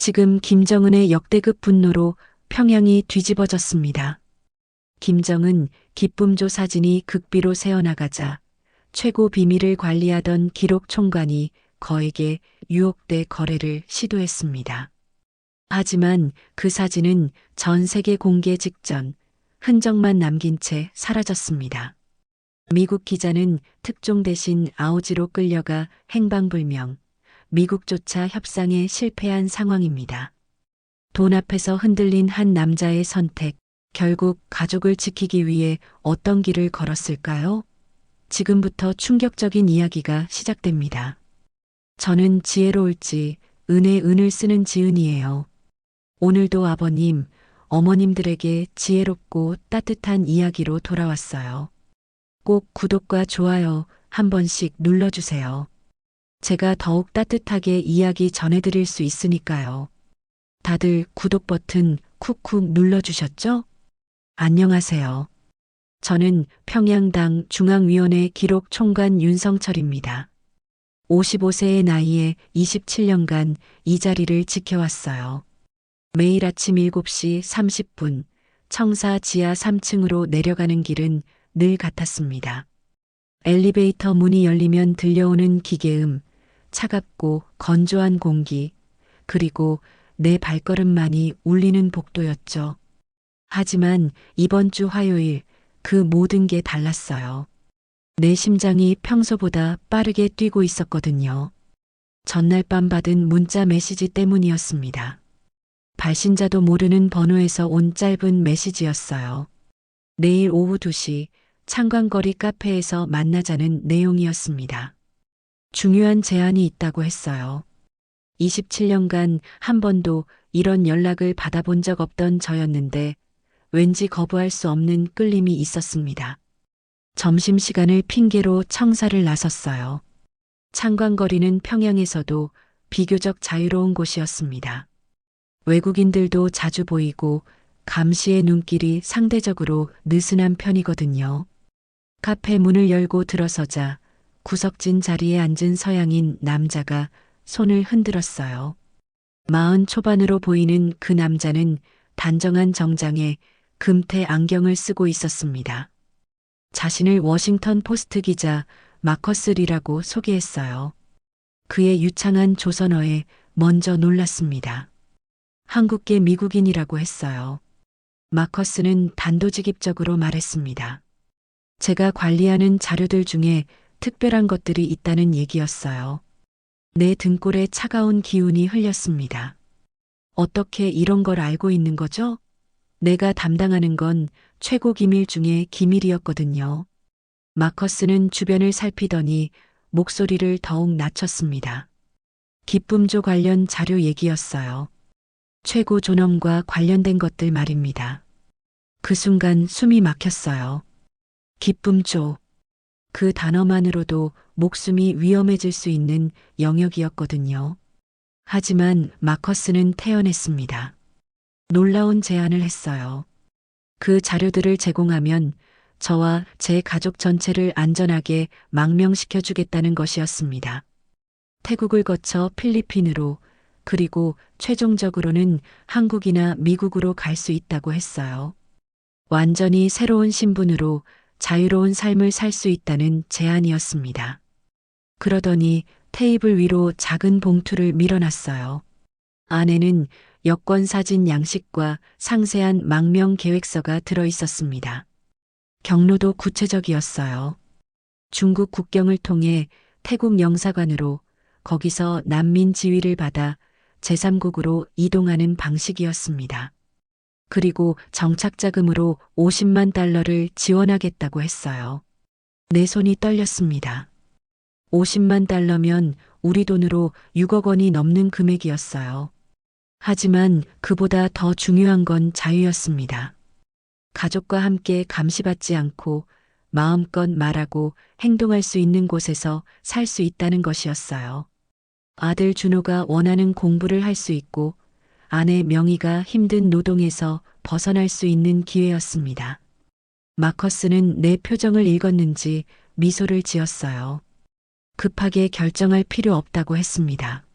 지금 김정은의 역대급 분노로 평양이 뒤집어졌습니다. 김정은 기쁨조 사진이 극비로 새어나가자 최고 비밀을 관리하던 기록 총관이 거액의 유혹대 거래를 시도했습니다. 하지만 그 사진은 전 세계 공개 직전 흔적만 남긴 채 사라졌습니다. 미국 기자는 특종 대신 아우지로 끌려가 행방불명, 미국조차 협상에 실패한 상황입니다. 돈 앞에서 흔들린 한 남자의 선택, 결국 가족을 지키기 위해 어떤 길을 걸었을까요? 지금부터 충격적인 이야기가 시작됩니다. 저는 지혜로울지 은에 은을 쓰는 지은이에요. 오늘도 아버님, 어머님들에게 지혜롭고 따뜻한 이야기로 돌아왔어요. 꼭 구독과 좋아요 한 번씩 눌러주세요. 제가 더욱 따뜻하게 이야기 전해드릴 수 있으니까요. 다들 구독 버튼 쿡쿡 눌러주셨죠? 안녕하세요. 저는 평양당 중앙위원회 기록 총관 윤성철입니다. 55세의 나이에 27년간 이 자리를 지켜왔어요. 매일 아침 7시 30분 청사 지하 3층으로 내려가는 길은 늘 같았습니다. 엘리베이터 문이 열리면 들려오는 기계음, 차갑고 건조한 공기, 그리고 내 발걸음만이 울리는 복도였죠. 하지만 이번 주 화요일 그 모든 게 달랐어요. 내 심장이 평소보다 빠르게 뛰고 있었거든요. 전날 밤 받은 문자 메시지 때문이었습니다. 발신자도 모르는 번호에서 온 짧은 메시지였어요. 내일 오후 2시 창광거리 카페에서 만나자는 내용이었습니다. 중요한 제안이 있다고 했어요. 27년간 한 번도 이런 연락을 받아본 적 없던 저였는데 왠지 거부할 수 없는 끌림이 있었습니다. 점심시간을 핑계로 청사를 나섰어요. 창광거리는 평양에서도 비교적 자유로운 곳이었습니다. 외국인들도 자주 보이고 감시의 눈길이 상대적으로 느슨한 편이거든요. 카페 문을 열고 들어서자 구석진 자리에 앉은 서양인 남자가 손을 흔들었어요. 40 초반으로 보이는 그 남자는 단정한 정장에 금태 안경을 쓰고 있었습니다. 자신을 워싱턴 포스트 기자 마커스 리라고 소개했어요. 그의 유창한 조선어에 먼저 놀랐습니다. 한국계 미국인이라고 했어요. 마커스는 단도직입적으로 말했습니다. 제가 관리하는 자료들 중에 특별한 것들이 있다는 얘기였어요. 내 등골에 차가운 기운이 흘렸습니다. 어떻게 이런 걸 알고 있는 거죠? 내가 담당하는 건 최고 기밀 중에 기밀이었거든요. 마커스는 주변을 살피더니 목소리를 더욱 낮췄습니다. 기쁨조 관련 자료 얘기였어요. 최고 존엄과 관련된 것들 말입니다. 그 순간 숨이 막혔어요. 기쁨조. 그 단어만으로도 목숨이 위험해질 수 있는 영역이었거든요. 하지만 마커스는 태연했습니다. 놀라운 제안을 했어요. 그 자료들을 제공하면 저와 제 가족 전체를 안전하게 망명시켜주겠다는 것이었습니다. 태국을 거쳐 필리핀으로 그리고 최종적으로는 한국이나 미국으로 갈 수 있다고 했어요. 완전히 새로운 신분으로 자유로운 삶을 살 수 있다는 제안이었습니다. 그러더니 테이블 위로 작은 봉투를 밀어놨어요. 안에는 여권 사진 양식과 상세한 망명 계획서가 들어 있었습니다. 경로도 구체적이었어요. 중국 국경을 통해 태국 영사관으로 거기서 난민 지위를 받아 제3국으로 이동하는 방식이었습니다. 그리고 정착자금으로 50만 달러를 지원하겠다고 했어요. 내 손이 떨렸습니다. 50만 달러면 우리 돈으로 6억 원이 넘는 금액이었어요. 하지만 그보다 더 중요한 건 자유였습니다. 가족과 함께 감시받지 않고 마음껏 말하고 행동할 수 있는 곳에서 살 수 있다는 것이었어요. 아들 준호가 원하는 공부를 할 수 있고 아내 명희가 힘든 노동에서 벗어날 수 있는 기회였습니다. 마커스는 내 표정을 읽었는지 미소를 지었어요. 급하게 결정할 필요 없다고 했습니다.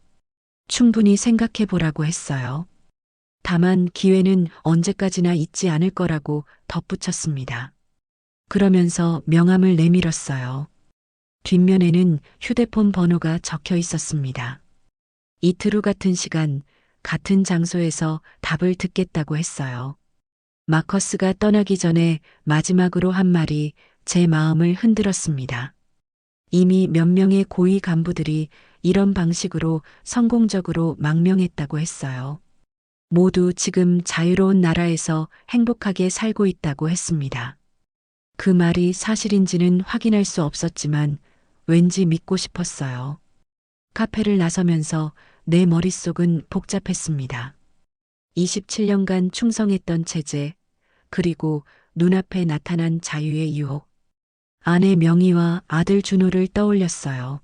충분히 생각해 보라고 했어요. 다만 기회는 언제까지나 있지 않을 거라고 덧붙였습니다. 그러면서 명함을 내밀었어요. 뒷면에는 휴대폰 번호가 적혀 있었습니다. 이틀 후 같은 시간, 같은 장소에서 답을 듣겠다고 했어요. 마커스가 떠나기 전에 마지막으로 한 말이 제 마음을 흔들었습니다. 이미 몇 명의 고위 간부들이 이런 방식으로 성공적으로 망명했다고 했어요. 모두 지금 자유로운 나라에서 행복하게 살고 있다고 했습니다. 그 말이 사실인지는 확인할 수 없었지만 왠지 믿고 싶었어요. 카페를 나서면서 내 머릿속은 복잡했습니다. 27년간 충성했던 체제, 그리고 눈앞에 나타난 자유의 유혹. 아내 명희와 아들 준호를 떠올렸어요.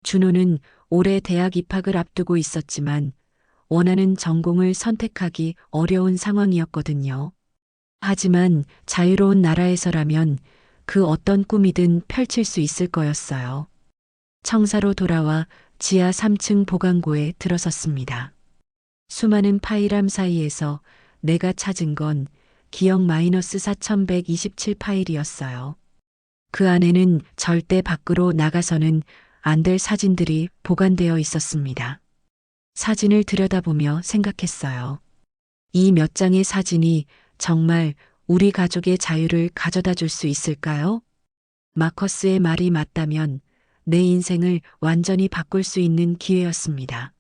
준호는 올해 대학 입학을 앞두고 있었지만 원하는 전공을 선택하기 어려운 상황이었거든요. 하지만 자유로운 나라에서라면 그 어떤 꿈이든 펼칠 수 있을 거였어요. 청사로 돌아와 지하 3층 보관고에 들어섰습니다. 수많은 파일함 사이에서 내가 찾은 건 기억 마이너스 4127 파일이었어요. 그 안에는 절대 밖으로 나가서는 안 될 사진들이 보관되어 있었습니다. 사진을 들여다보며 생각했어요. 이 몇 장의 사진이 정말 우리 가족의 자유를 가져다 줄 수 있을까요? 마커스의 말이 맞다면 내 인생을 완전히 바꿀 수 있는 기회였습니다.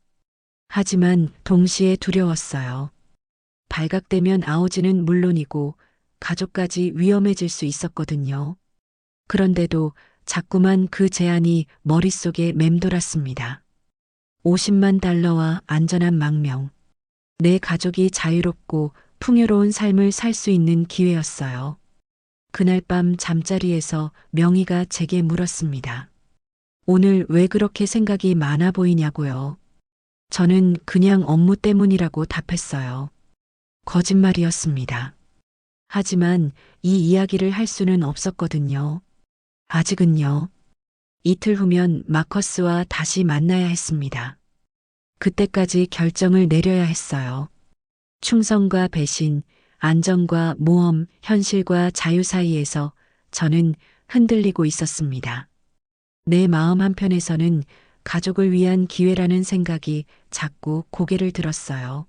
하지만 동시에 두려웠어요. 발각되면 아오지는 물론이고 가족까지 위험해질 수 있었거든요. 그런데도 자꾸만 그 제안이 머릿속에 맴돌았습니다. 50만 달러와 안전한 망명. 내 가족이 자유롭고 풍요로운 삶을 살 수 있는 기회였어요. 그날 밤 잠자리에서 명희가 제게 물었습니다. 오늘 왜 그렇게 생각이 많아 보이냐고요. 저는 그냥 업무 때문이라고 답했어요. 거짓말이었습니다. 하지만 이 이야기를 할 수는 없었거든요. 아직은요. 이틀 후면 마커스와 다시 만나야 했습니다. 그때까지 결정을 내려야 했어요. 충성과 배신, 안정과 모험, 현실과 자유 사이에서 저는 흔들리고 있었습니다. 내 마음 한편에서는 가족을 위한 기회라는 생각이 자꾸 고개를 들었어요.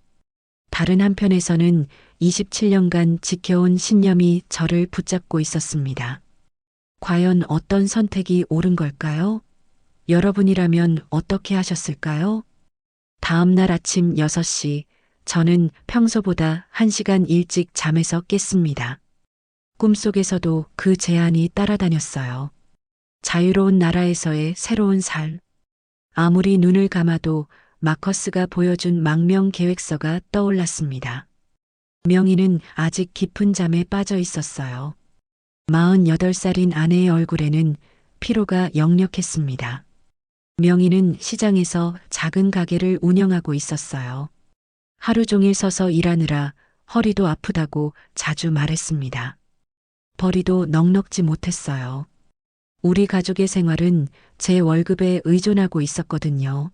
다른 한편에서는 27년간 지켜온 신념이 저를 붙잡고 있었습니다. 과연 어떤 선택이 옳은 걸까요? 여러분이라면 어떻게 하셨을까요? 다음 날 아침 6시, 저는 평소보다 1시간 일찍 잠에서 깼습니다. 꿈속에서도 그 제안이 따라다녔어요. 자유로운 나라에서의 새로운 삶. 아무리 눈을 감아도 마커스가 보여준 망명 계획서가 떠올랐습니다. 명희는 아직 깊은 잠에 빠져 있었어요. 48살인 아내의 얼굴에는 피로가 역력했습니다. 명희는 시장에서 작은 가게를 운영하고 있었어요. 하루 종일 서서 일하느라 허리도 아프다고 자주 말했습니다. 벌이도 넉넉지 못했어요. 우리 가족의 생활은 제 월급에 의존하고 있었거든요.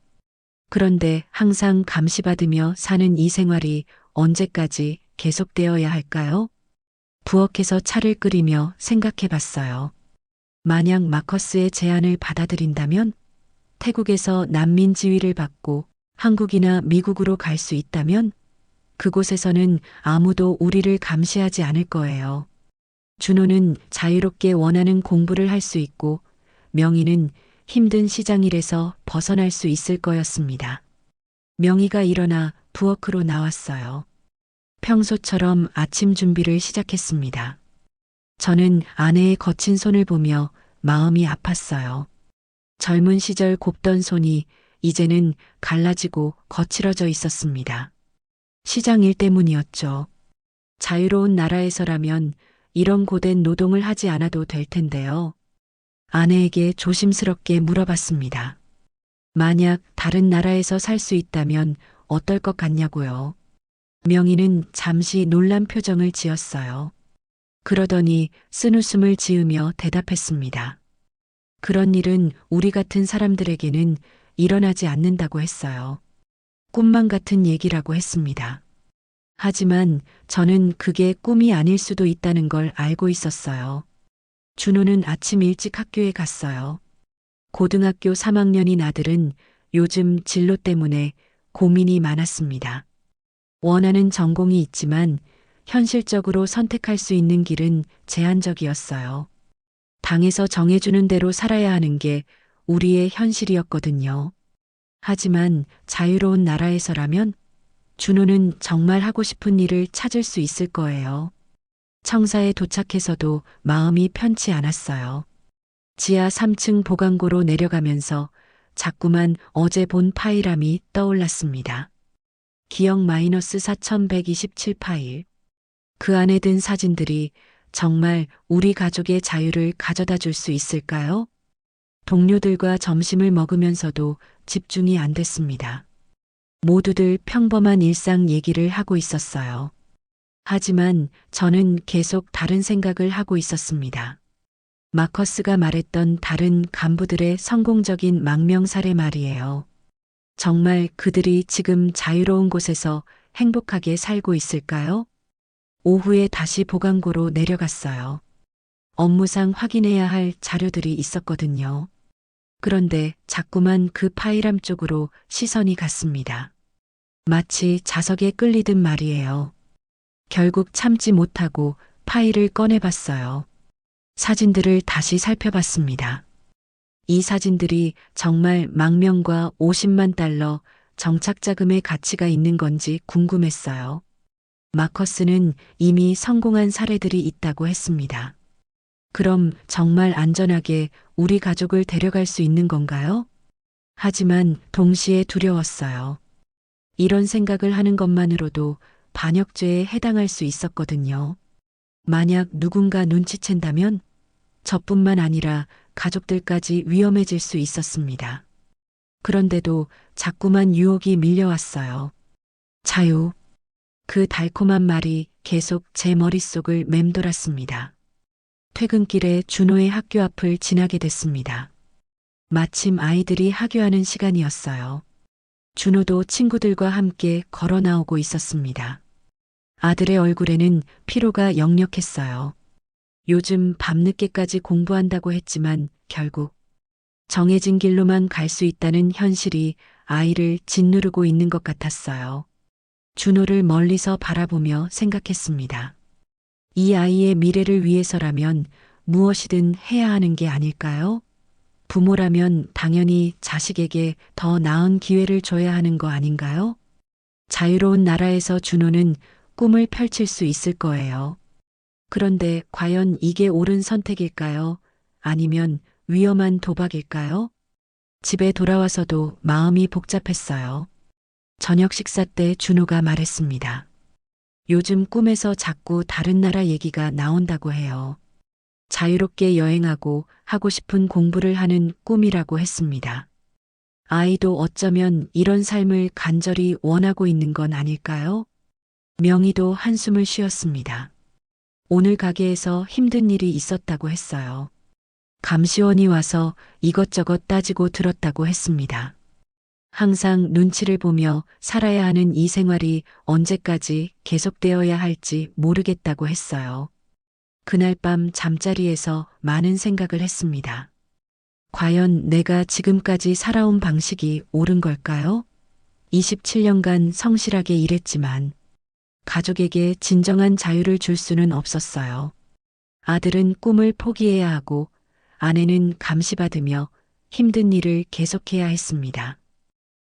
그런데 항상 감시받으며 사는 이 생활이 언제까지 계속되어야 할까요? 부엌에서 차를 끓이며 생각해 봤어요. 만약 마커스의 제안을 받아들인다면 태국에서 난민 지위를 받고 한국이나 미국으로 갈 수 있다면 그곳에서는 아무도 우리를 감시하지 않을 거예요. 준호는 자유롭게 원하는 공부를 할 수 있고 명희는 힘든 시장일에서 벗어날 수 있을 거였습니다. 명희가 일어나 부엌으로 나왔어요. 평소처럼 아침 준비를 시작했습니다. 저는 아내의 거친 손을 보며 마음이 아팠어요. 젊은 시절 곱던 손이 이제는 갈라지고 거칠어져 있었습니다. 시장 일 때문이었죠. 자유로운 나라에서라면 이런 고된 노동을 하지 않아도 될 텐데요. 아내에게 조심스럽게 물어봤습니다. 만약 다른 나라에서 살 수 있다면 어떨 것 같냐고요. 명희는 잠시 놀란 표정을 지었어요. 그러더니 쓴웃음을 지으며 대답했습니다. 그런 일은 우리 같은 사람들에게는 일어나지 않는다고 했어요. 꿈만 같은 얘기라고 했습니다. 하지만 저는 그게 꿈이 아닐 수도 있다는 걸 알고 있었어요. 준호는 아침 일찍 학교에 갔어요. 고등학교 3학년인 아들은 요즘 진로 때문에 고민이 많았습니다. 원하는 전공이 있지만 현실적으로 선택할 수 있는 길은 제한적이었어요. 당에서 정해주는 대로 살아야 하는 게 우리의 현실이었거든요. 하지만 자유로운 나라에서라면 준호는 정말 하고 싶은 일을 찾을 수 있을 거예요. 청사에 도착해서도 마음이 편치 않았어요. 지하 3층 보강고로 내려가면서 자꾸만 어제 본 파일함이 떠올랐습니다. 기억 마이너스 4127 파일. 그 안에 든 사진들이 정말 우리 가족의 자유를 가져다 줄 수 있을까요? 동료들과 점심을 먹으면서도 집중이 안 됐습니다. 모두들 평범한 일상 얘기를 하고 있었어요. 하지만 저는 계속 다른 생각을 하고 있었습니다. 마커스가 말했던 다른 간부들의 성공적인 망명 사례 말이에요. 정말 그들이 지금 자유로운 곳에서 행복하게 살고 있을까요? 오후에 다시 보강고로 내려갔어요. 업무상 확인해야 할 자료들이 있었거든요. 그런데 자꾸만 그 파일함 쪽으로 시선이 갔습니다. 마치 자석에 끌리듯 말이에요. 결국 참지 못하고 파일을 꺼내봤어요. 사진들을 다시 살펴봤습니다. 이 사진들이 정말 망명과 50만 달러 정착자금의 가치가 있는 건지 궁금했어요. 마커스는 이미 성공한 사례들이 있다고 했습니다. 그럼 정말 안전하게 우리 가족을 데려갈 수 있는 건가요? 하지만 동시에 두려웠어요. 이런 생각을 하는 것만으로도 반역죄에 해당할 수 있었거든요. 만약 누군가 눈치챈다면 저뿐만 아니라 가족들까지 위험해질 수 있었습니다. 그런데도 자꾸만 유혹이 밀려왔어요. 자유. 그 달콤한 말이 계속 제 머릿속을 맴돌았습니다. 퇴근길에 준호의 학교 앞을 지나게 됐습니다. 마침 아이들이 하교하는 시간이었어요. 준호도 친구들과 함께 걸어 나오고 있었습니다. 아들의 얼굴에는 피로가 역력했어요. 요즘 밤늦게까지 공부한다고 했지만 결국 정해진 길로만 갈 수 있다는 현실이 아이를 짓누르고 있는 것 같았어요. 준호를 멀리서 바라보며 생각했습니다. 이 아이의 미래를 위해서라면 무엇이든 해야 하는 게 아닐까요? 부모라면 당연히 자식에게 더 나은 기회를 줘야 하는 거 아닌가요? 자유로운 나라에서 준호는 꿈을 펼칠 수 있을 거예요. 그런데 과연 이게 옳은 선택일까요? 아니면 위험한 도박일까요? 집에 돌아와서도 마음이 복잡했어요. 저녁 식사 때 준호가 말했습니다. 요즘 꿈에서 자꾸 다른 나라 얘기가 나온다고 해요. 자유롭게 여행하고 하고 싶은 공부를 하는 꿈이라고 했습니다. 아이도 어쩌면 이런 삶을 간절히 원하고 있는 건 아닐까요? 명희도 한숨을 쉬었습니다. 오늘 가게에서 힘든 일이 있었다고 했어요. 감시원이 와서 이것저것 따지고 들었다고 했습니다. 항상 눈치를 보며 살아야 하는 이 생활이 언제까지 계속되어야 할지 모르겠다고 했어요. 그날 밤 잠자리에서 많은 생각을 했습니다. 과연 내가 지금까지 살아온 방식이 옳은 걸까요? 27년간 성실하게 일했지만 가족에게 진정한 자유를 줄 수는 없었어요. 아들은 꿈을 포기해야 하고 아내는 감시받으며 힘든 일을 계속해야 했습니다.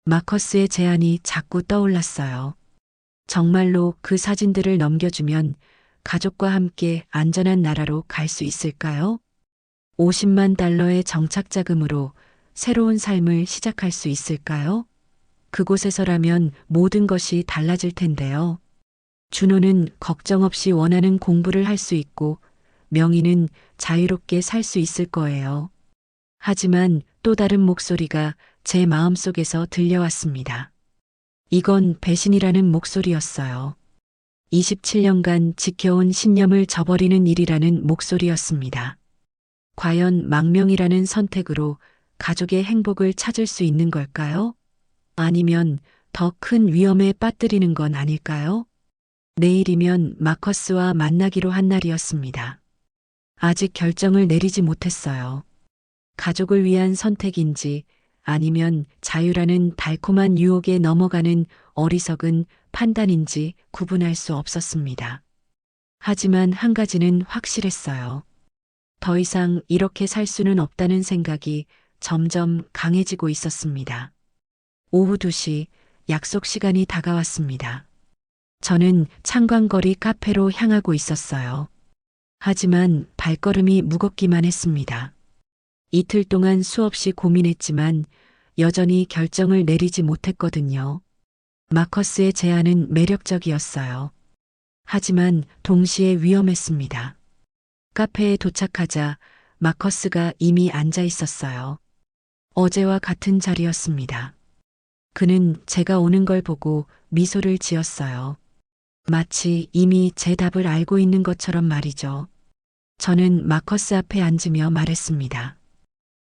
마커스의 제안이 자꾸 떠올랐어요. 정말로 그 사진들을 넘겨주면 가족과 함께 안전한 나라로 갈 수 있을까요? 50만 달러의 정착자금으로 새로운 삶을 시작할 수 있을까요? 그곳에서라면 모든 것이 달라질 텐데요. 준호는 걱정 없이 원하는 공부를 할 수 있고 명희는 자유롭게 살 수 있을 거예요. 하지만 또 다른 목소리가 제 마음속에서 들려왔습니다. 이건 배신이라는 목소리였어요. 27년간 지켜온 신념을 저버리는 일이라는 목소리였습니다. 과연 망명이라는 선택으로 가족의 행복을 찾을 수 있는 걸까요? 아니면 더 큰 위험에 빠뜨리는 건 아닐까요? 내일이면 마커스와 만나기로 한 날이었습니다. 아직 결정을 내리지 못했어요. 가족을 위한 선택인지 아니면 자유라는 달콤한 유혹에 넘어가는 어리석은 판단인지 구분할 수 없었습니다. 하지만 한 가지는 확실했어요. 더 이상 이렇게 살 수는 없다는 생각이 점점 강해지고 있었습니다. 오후 2시 약속 시간이 다가왔습니다. 저는 창광거리 카페로 향하고 있었어요. 하지만 발걸음이 무겁기만 했습니다. 이틀 동안 수없이 고민했지만 여전히 결정을 내리지 못했거든요. 마커스의 제안은 매력적이었어요. 하지만 동시에 위험했습니다. 카페에 도착하자 마커스가 이미 앉아 있었어요. 어제와 같은 자리였습니다. 그는 제가 오는 걸 보고 미소를 지었어요. 마치 이미 제 답을 알고 있는 것처럼 말이죠. 저는 마커스 앞에 앉으며 말했습니다.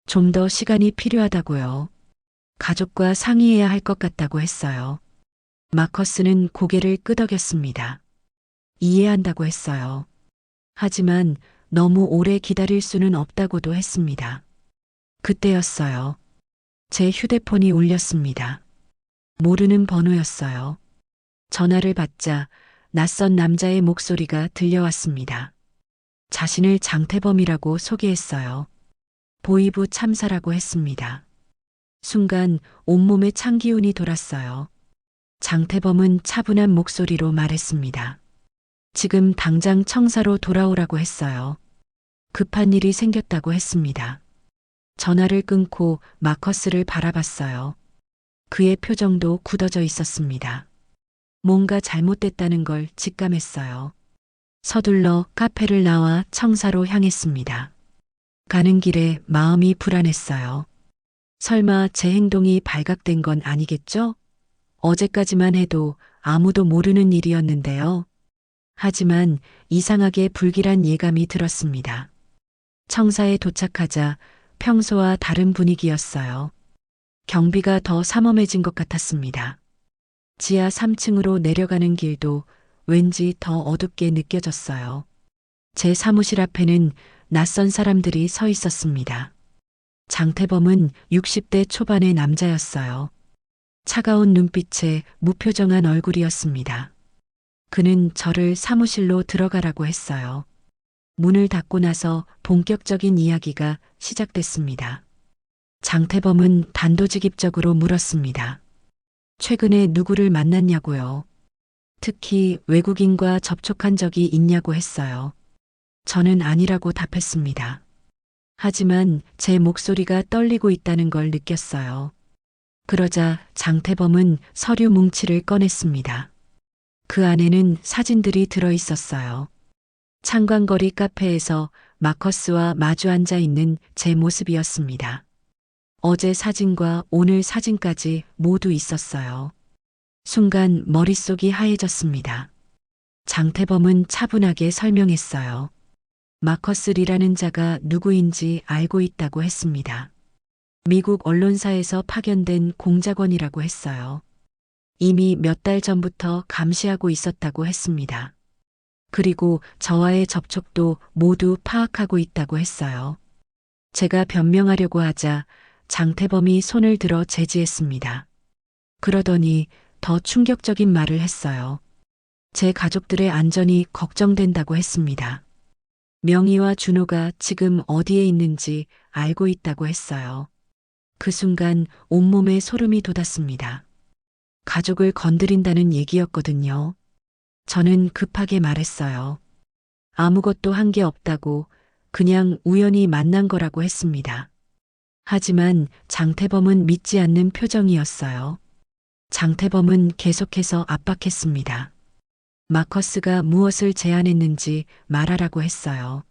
좀 더 시간이 필요하다고요. 가족과 상의해야 할 것 같다고 했어요. 마커스는 고개를 끄덕였습니다. 이해한다고 했어요. 하지만 너무 오래 기다릴 수는 없다고도 했습니다. 그때였어요. 제 휴대폰이 울렸습니다. 모르는 번호였어요. 전화를 받자 낯선 남자의 목소리가 들려왔습니다. 자신을 장태범이라고 소개했어요. 보이부 참사라고 했습니다. 순간 온몸에 찬기운이 돌았어요. 장태범은 차분한 목소리로 말했습니다. 지금 당장 청사로 돌아오라고 했어요. 급한 일이 생겼다고 했습니다. 전화를 끊고 마커스를 바라봤어요. 그의 표정도 굳어져 있었습니다. 뭔가 잘못됐다는 걸 직감했어요. 서둘러 카페를 나와 청사로 향했습니다. 가는 길에 마음이 불안했어요. 설마 제 행동이 발각된 건 아니겠죠? 어제까지만 해도 아무도 모르는 일이었는데요. 하지만 이상하게 불길한 예감이 들었습니다. 청사에 도착하자 평소와 다른 분위기였어요. 경비가 더 삼엄해진 것 같았습니다. 지하 3층으로 내려가는 길도 왠지 더 어둡게 느껴졌어요. 제 사무실 앞에는 낯선 사람들이 서 있었습니다. 장태범은 60대 초반의 남자였어요. 차가운 눈빛에 무표정한 얼굴이었습니다. 그는 저를 사무실로 들어가라고 했어요. 문을 닫고 나서 본격적인 이야기가 시작됐습니다. 장태범은 단도직입적으로 물었습니다. 최근에 누구를 만났냐고요. 특히 외국인과 접촉한 적이 있냐고 했어요. 저는 아니라고 답했습니다. 하지만 제 목소리가 떨리고 있다는 걸 느꼈어요. 그러자 장태범은 서류 뭉치를 꺼냈습니다. 그 안에는 사진들이 들어 있었어요. 창광거리 카페에서 마커스와 마주 앉아 있는 제 모습이었습니다. 어제 사진과 오늘 사진까지 모두 있었어요. 순간 머릿속이 하얘졌습니다. 장태범은 차분하게 설명했어요. 마커스 리라는 자가 누구인지 알고 있다고 했습니다. 미국 언론사에서 파견된 공작원이라고 했어요. 이미 몇 달 전부터 감시하고 있었다고 했습니다. 그리고 저와의 접촉도 모두 파악하고 있다고 했어요. 제가 변명하려고 하자 장태범이 손을 들어 제지했습니다. 그러더니 더 충격적인 말을 했어요. 제 가족들의 안전이 걱정된다고 했습니다. 명희와 준호가 지금 어디에 있는지 알고 있다고 했어요. 그 순간 온몸에 소름이 돋았습니다. 가족을 건드린다는 얘기였거든요. 저는 급하게 말했어요. 아무것도 한 게 없다고 그냥 우연히 만난 거라고 했습니다. 하지만 장태범은 믿지 않는 표정이었어요. 장태범은 계속해서 압박했습니다. 마커스가 무엇을 제안했는지 말하라고 했어요.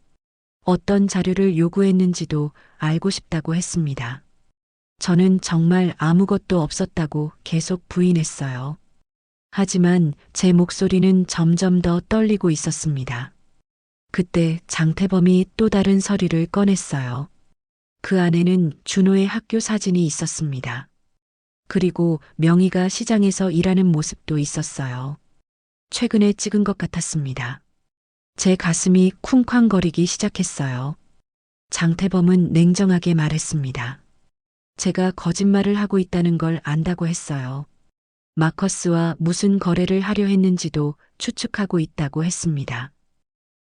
어떤 자료를 요구했는지도 알고 싶다고 했습니다. 저는 정말 아무것도 없었다고 계속 부인했어요. 하지만 제 목소리는 점점 더 떨리고 있었습니다. 그때 장태범이 또 다른 서류를 꺼냈어요. 그 안에는 준호의 학교 사진이 있었습니다. 그리고 명희가 시장에서 일하는 모습도 있었어요. 최근에 찍은 것 같았습니다. 제 가슴이 쿵쾅거리기 시작했어요. 장태범은 냉정하게 말했습니다. 제가 거짓말을 하고 있다는 걸 안다고 했어요. 마커스와 무슨 거래를 하려 했는지도 추측하고 있다고 했습니다.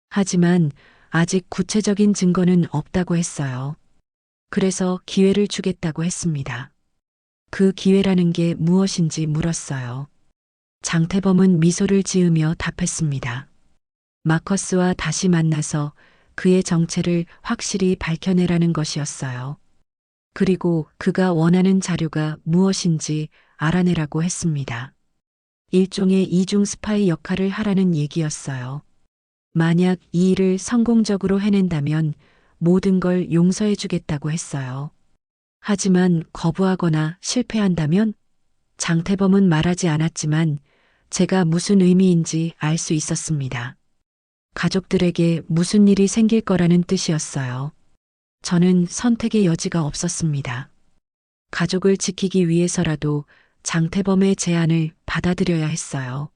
하지만 아직 구체적인 증거는 없다고 했어요. 그래서 기회를 주겠다고 했습니다. 그 기회라는 게 무엇인지 물었어요. 장태범은 미소를 지으며 답했습니다. 마커스와 다시 만나서 그의 정체를 확실히 밝혀내라는 것이었어요. 그리고 그가 원하는 자료가 무엇인지 알아내라고 했습니다. 일종의 이중 스파이 역할을 하라는 얘기였어요. 만약 이 일을 성공적으로 해낸다면 모든 걸 용서해 주겠다고 했어요. 하지만 거부하거나 실패한다면 장태범은 말하지 않았지만 제가 무슨 의미인지 알 수 있었습니다. 가족들에게 무슨 일이 생길 거라는 뜻이었어요. 저는 선택의 여지가 없었습니다. 가족을 지키기 위해서라도 장태범의 제안을 받아들여야 했어요.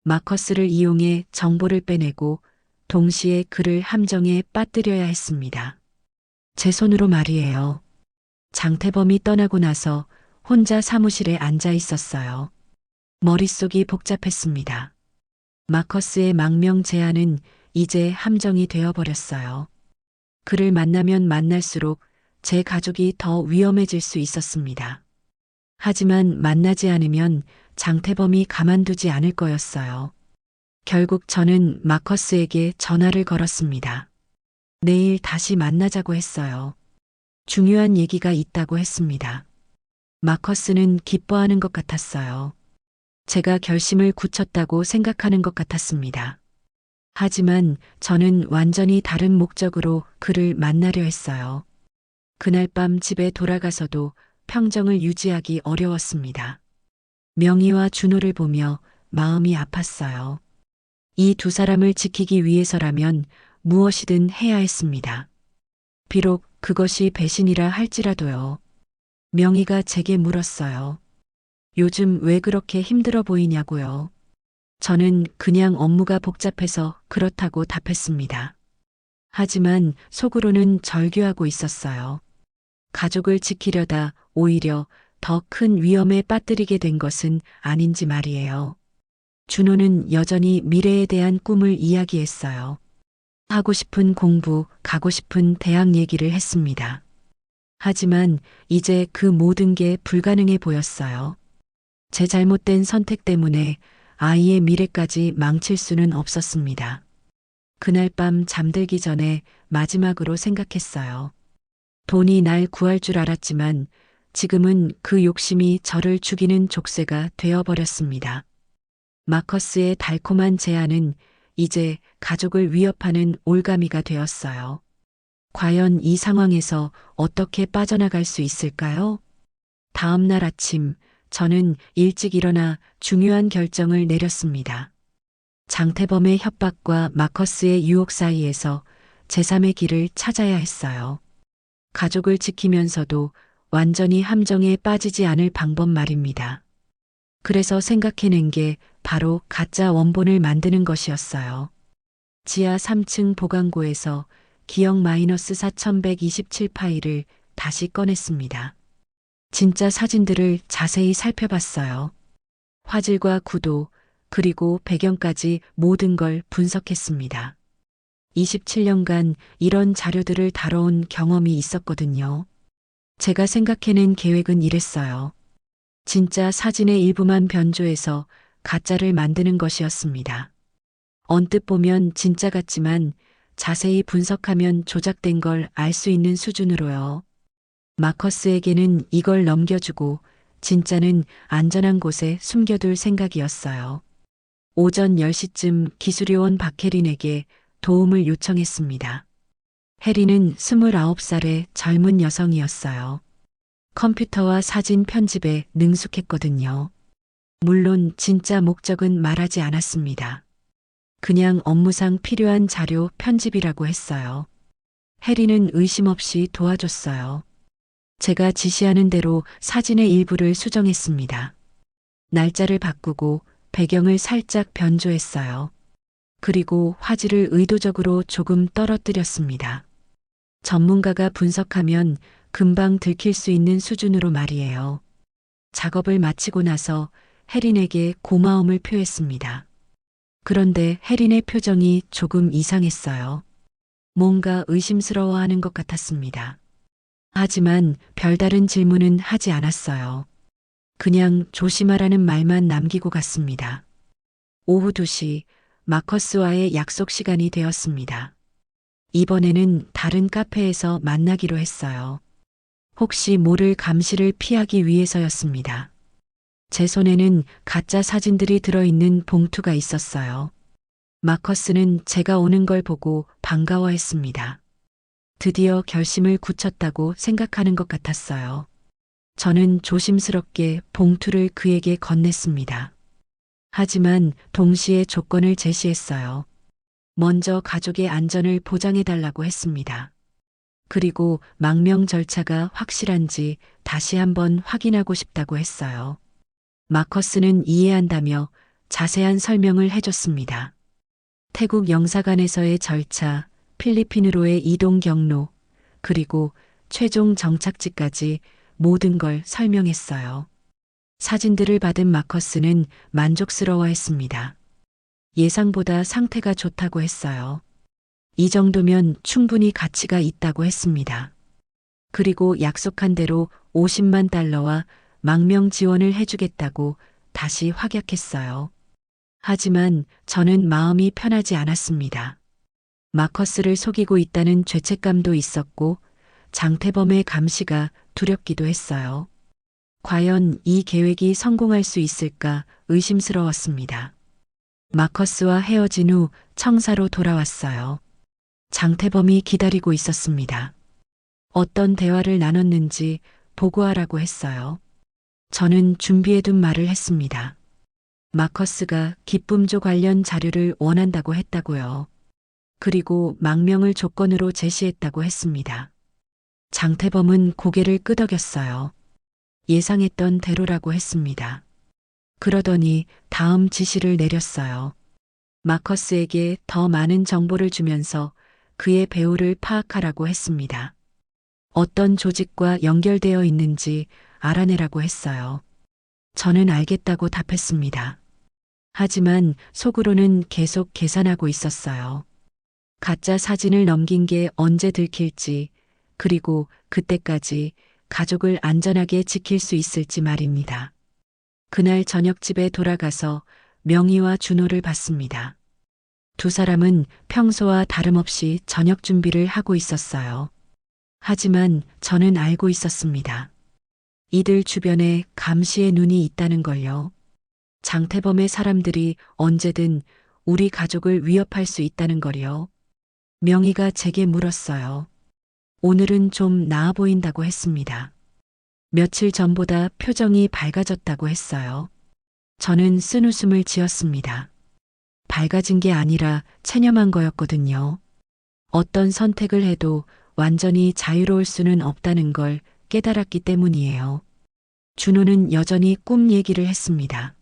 마커스를 이용해 정보를 빼내고 동시에 그를 함정에 빠뜨려야 했습니다. 제 손으로 말이에요. 장태범이 떠나고 나서 혼자 사무실에 앉아 있었어요. 머릿속이 복잡했습니다. 마커스의 망명 제안은 이제 함정이 되어버렸어요. 그를 만나면 만날수록 제 가족이 더 위험해질 수 있었습니다. 하지만 만나지 않으면 장태범이 가만두지 않을 거였어요. 결국 저는 마커스에게 전화를 걸었습니다. 내일 다시 만나자고 했어요. 중요한 얘기가 있다고 했습니다. 마커스는 기뻐하는 것 같았어요. 제가 결심을 굳혔다고 생각하는 것 같았습니다. 하지만 저는 완전히 다른 목적으로 그를 만나려 했어요. 그날 밤 집에 돌아가서도 평정을 유지하기 어려웠습니다. 명희와 준호를 보며 마음이 아팠어요. 이 두 사람을 지키기 위해서라면 무엇이든 해야 했습니다. 비록 그것이 배신이라 할지라도요. 명희가 제게 물었어요. 요즘 왜 그렇게 힘들어 보이냐고요. 저는 그냥 업무가 복잡해서 그렇다고 답했습니다. 하지만 속으로는 절규하고 있었어요. 가족을 지키려다 오히려 더 큰 위험에 빠뜨리게 된 것은 아닌지 말이에요. 준호는 여전히 미래에 대한 꿈을 이야기했어요. 하고 싶은 공부, 가고 싶은 대학 얘기를 했습니다. 하지만 이제 그 모든 게 불가능해 보였어요. 제 잘못된 선택 때문에 아이의 미래까지 망칠 수는 없었습니다. 그날 밤 잠들기 전에 마지막으로 생각했어요. 돈이 날 구할 줄 알았지만 지금은 그 욕심이 저를 죽이는 족쇄가 되어버렸습니다. 마커스의 달콤한 제안은 이제 가족을 위협하는 올가미가 되었어요. 과연 이 상황에서 어떻게 빠져나갈 수 있을까요? 다음 날 아침, 저는 일찍 일어나 중요한 결정을 내렸습니다. 장태범의 협박과 마커스의 유혹 사이에서 제3의 길을 찾아야 했어요. 가족을 지키면서도 완전히 함정에 빠지지 않을 방법 말입니다. 그래서 생각해낸 게 바로 가짜 원본을 만드는 것이었어요. 지하 3층 보관고에서 기억 -4127 파일을 다시 꺼냈습니다. 진짜 사진들을 자세히 살펴봤어요. 화질과 구도, 그리고 배경까지 모든 걸 분석했습니다. 27년간 이런 자료들을 다뤄온 경험이 있었거든요. 제가 생각해낸 계획은 이랬어요. 진짜 사진의 일부만 변조해서 가짜를 만드는 것이었습니다. 언뜻 보면 진짜 같지만 자세히 분석하면 조작된 걸 알 수 있는 수준으로요. 마커스에게는 이걸 넘겨주고 진짜는 안전한 곳에 숨겨둘 생각이었어요. 오전 10시쯤 기술요원 박혜린에게 도움을 요청했습니다. 혜린은 29살의 젊은 여성이었어요. 컴퓨터와 사진 편집에 능숙했거든요. 물론 진짜 목적은 말하지 않았습니다. 그냥 업무상 필요한 자료 편집이라고 했어요. 혜린은 의심 없이 도와줬어요. 제가 지시하는 대로 사진의 일부를 수정했습니다. 날짜를 바꾸고 배경을 살짝 변조했어요. 그리고 화질을 의도적으로 조금 떨어뜨렸습니다. 전문가가 분석하면 금방 들킬 수 있는 수준으로 말이에요. 작업을 마치고 나서 혜린에게 고마움을 표했습니다. 그런데 혜린의 표정이 조금 이상했어요. 뭔가 의심스러워하는 것 같았습니다. 하지만 별다른 질문은 하지 않았어요. 그냥 조심하라는 말만 남기고 갔습니다. 오후 2시 마커스와의 약속 시간이 되었습니다. 이번에는 다른 카페에서 만나기로 했어요. 혹시 모를 감시를 피하기 위해서였습니다. 제 손에는 가짜 사진들이 들어있는 봉투가 있었어요. 마커스는 제가 오는 걸 보고 반가워했습니다. 드디어 결심을 굳혔다고 생각하는 것 같았어요. 저는 조심스럽게 봉투를 그에게 건넸습니다. 하지만 동시에 조건을 제시했어요. 먼저 가족의 안전을 보장해달라고 했습니다. 그리고 망명 절차가 확실한지 다시 한번 확인하고 싶다고 했어요. 마커스는 이해한다며 자세한 설명을 해줬습니다. 태국 영사관에서의 절차, 필리핀으로의 이동 경로, 그리고 최종 정착지까지 모든 걸 설명했어요. 사진들을 받은 마커스는 만족스러워했습니다. 예상보다 상태가 좋다고 했어요. 이 정도면 충분히 가치가 있다고 했습니다. 그리고 약속한 대로 50만 달러와 망명 지원을 해주겠다고 다시 확약했어요. 하지만 저는 마음이 편하지 않았습니다. 마커스를 속이고 있다는 죄책감도 있었고 장태범의 감시가 두렵기도 했어요. 과연 이 계획이 성공할 수 있을까 의심스러웠습니다. 마커스와 헤어진 후 청사로 돌아왔어요. 장태범이 기다리고 있었습니다. 어떤 대화를 나눴는지 보고하라고 했어요. 저는 준비해둔 말을 했습니다. 마커스가 기쁨조 관련 자료를 원한다고 했다고요. 그리고 망명을 조건으로 제시했다고 했습니다. 장태범은 고개를 끄덕였어요. 예상했던 대로라고 했습니다. 그러더니 다음 지시를 내렸어요. 마커스에게 더 많은 정보를 주면서 그의 배후를 파악하라고 했습니다. 어떤 조직과 연결되어 있는지 알아내라고 했어요. 저는 알겠다고 답했습니다. 하지만 속으로는 계속 계산하고 있었어요. 가짜 사진을 넘긴 게 언제 들킬지, 그리고 그때까지 가족을 안전하게 지킬 수 있을지 말입니다. 그날 저녁 집에 돌아가서 명희와 준호를 봤습니다. 두 사람은 평소와 다름없이 저녁 준비를 하고 있었어요. 하지만 저는 알고 있었습니다. 이들 주변에 감시의 눈이 있다는 걸요. 장태범의 사람들이 언제든 우리 가족을 위협할 수 있다는 걸요. 명희가 제게 물었어요. 오늘은 좀 나아 보인다고 했습니다. 며칠 전보다 표정이 밝아졌다고 했어요. 저는 쓴웃음을 지었습니다. 밝아진 게 아니라 체념한 거였거든요. 어떤 선택을 해도 완전히 자유로울 수는 없다는 걸 깨달았기 때문이에요. 준호는 여전히 꿈 얘기를 했습니다.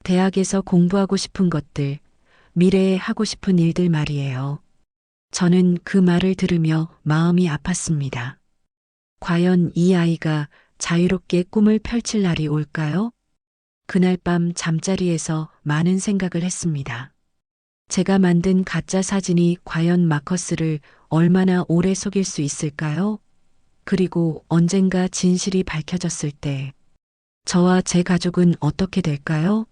대학에서 공부하고 싶은 것들, 미래에 하고 싶은 일들 말이에요. 저는 그 말을 들으며 마음이 아팠습니다. 과연 이 아이가 자유롭게 꿈을 펼칠 날이 올까요? 그날 밤 잠자리에서 많은 생각을 했습니다. 제가 만든 가짜 사진이 과연 마커스를 얼마나 오래 속일 수 있을까요? 그리고 언젠가 진실이 밝혀졌을 때 저와 제 가족은 어떻게 될까요?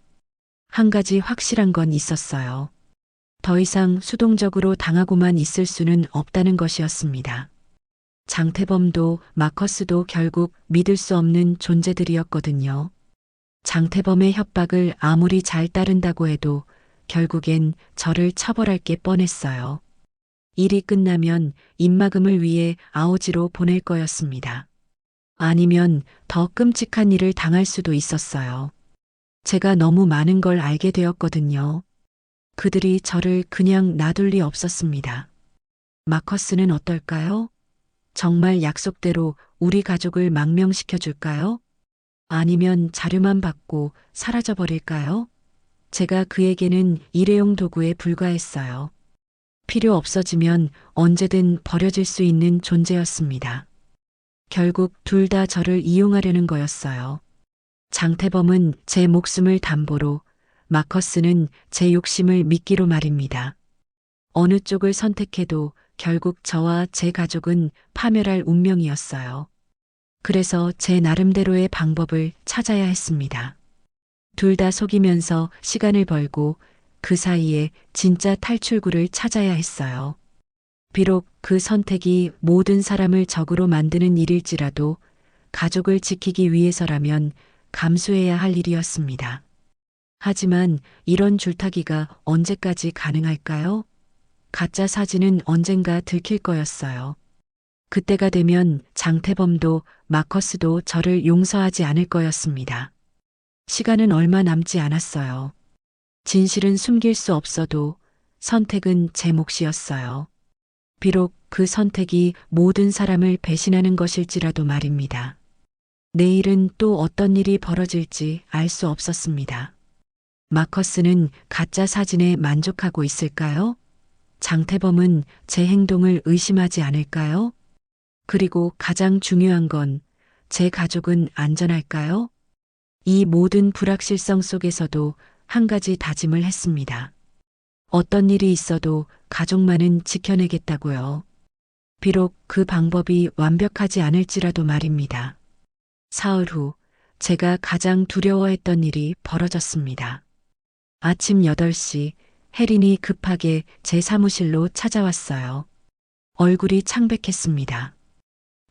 한 가지 확실한 건 있었어요. 더 이상 수동적으로 당하고만 있을 수는 없다는 것이었습니다. 장태범도 마커스도 결국 믿을 수 없는 존재들이었거든요. 장태범의 협박을 아무리 잘 따른다고 해도 결국엔 저를 처벌할 게 뻔했어요. 일이 끝나면 입막음을 위해 아오지로 보낼 거였습니다. 아니면 더 끔찍한 일을 당할 수도 있었어요. 제가 너무 많은 걸 알게 되었거든요. 그들이 저를 그냥 놔둘 리 없었습니다. 마커스는 어떨까요? 정말 약속대로 우리 가족을 망명시켜 줄까요? 아니면 자료만 받고 사라져 버릴까요? 제가 그에게는 일회용 도구에 불과했어요. 필요 없어지면 언제든 버려질 수 있는 존재였습니다. 결국 둘 다 저를 이용하려는 거였어요. 장태범은 제 목숨을 담보로, 마커스는 제 욕심을 미끼로 말입니다. 어느 쪽을 선택해도 결국 저와 제 가족은 파멸할 운명이었어요. 그래서 제 나름대로의 방법을 찾아야 했습니다. 둘 다 속이면서 시간을 벌고 그 사이에 진짜 탈출구를 찾아야 했어요. 비록 그 선택이 모든 사람을 적으로 만드는 일일지라도 가족을 지키기 위해서라면 감수해야 할 일이었습니다. 하지만 이런 줄타기가 언제까지 가능할까요? 가짜 사진은 언젠가 들킬 거였어요. 그때가 되면 장태범도 마커스도 저를 용서하지 않을 거였습니다. 시간은 얼마 남지 않았어요. 진실은 숨길 수 없어도 선택은 제 몫이었어요. 비록 그 선택이 모든 사람을 배신하는 것일지라도 말입니다. 내일은 또 어떤 일이 벌어질지 알 수 없었습니다. 마커스는 가짜 사진에 만족하고 있을까요? 장태범은 제 행동을 의심하지 않을까요? 그리고 가장 중요한 건 제 가족은 안전할까요? 이 모든 불확실성 속에서도 한 가지 다짐을 했습니다. 어떤 일이 있어도 가족만은 지켜내겠다고요. 비록 그 방법이 완벽하지 않을지라도 말입니다. 사흘 후 제가 가장 두려워했던 일이 벌어졌습니다. 아침 8시 혜린이 급하게 제 사무실로 찾아왔어요. 얼굴이 창백했습니다.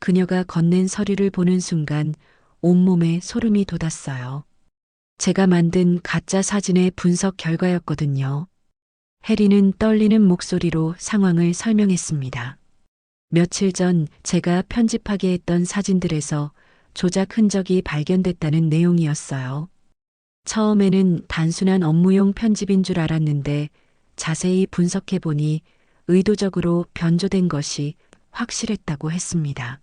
그녀가 건넨 서류를 보는 순간 온몸에 소름이 돋았어요. 제가 만든 가짜 사진의 분석 결과였거든요. 혜리는 떨리는 목소리로 상황을 설명했습니다. 며칠 전 제가 편집하게 했던 사진들에서 조작 흔적이 발견됐다는 내용이었어요. 처음에는 단순한 업무용 편집인 줄 알았는데 자세히 분석해보니 의도적으로 변조된 것이 확실했다고 했습니다.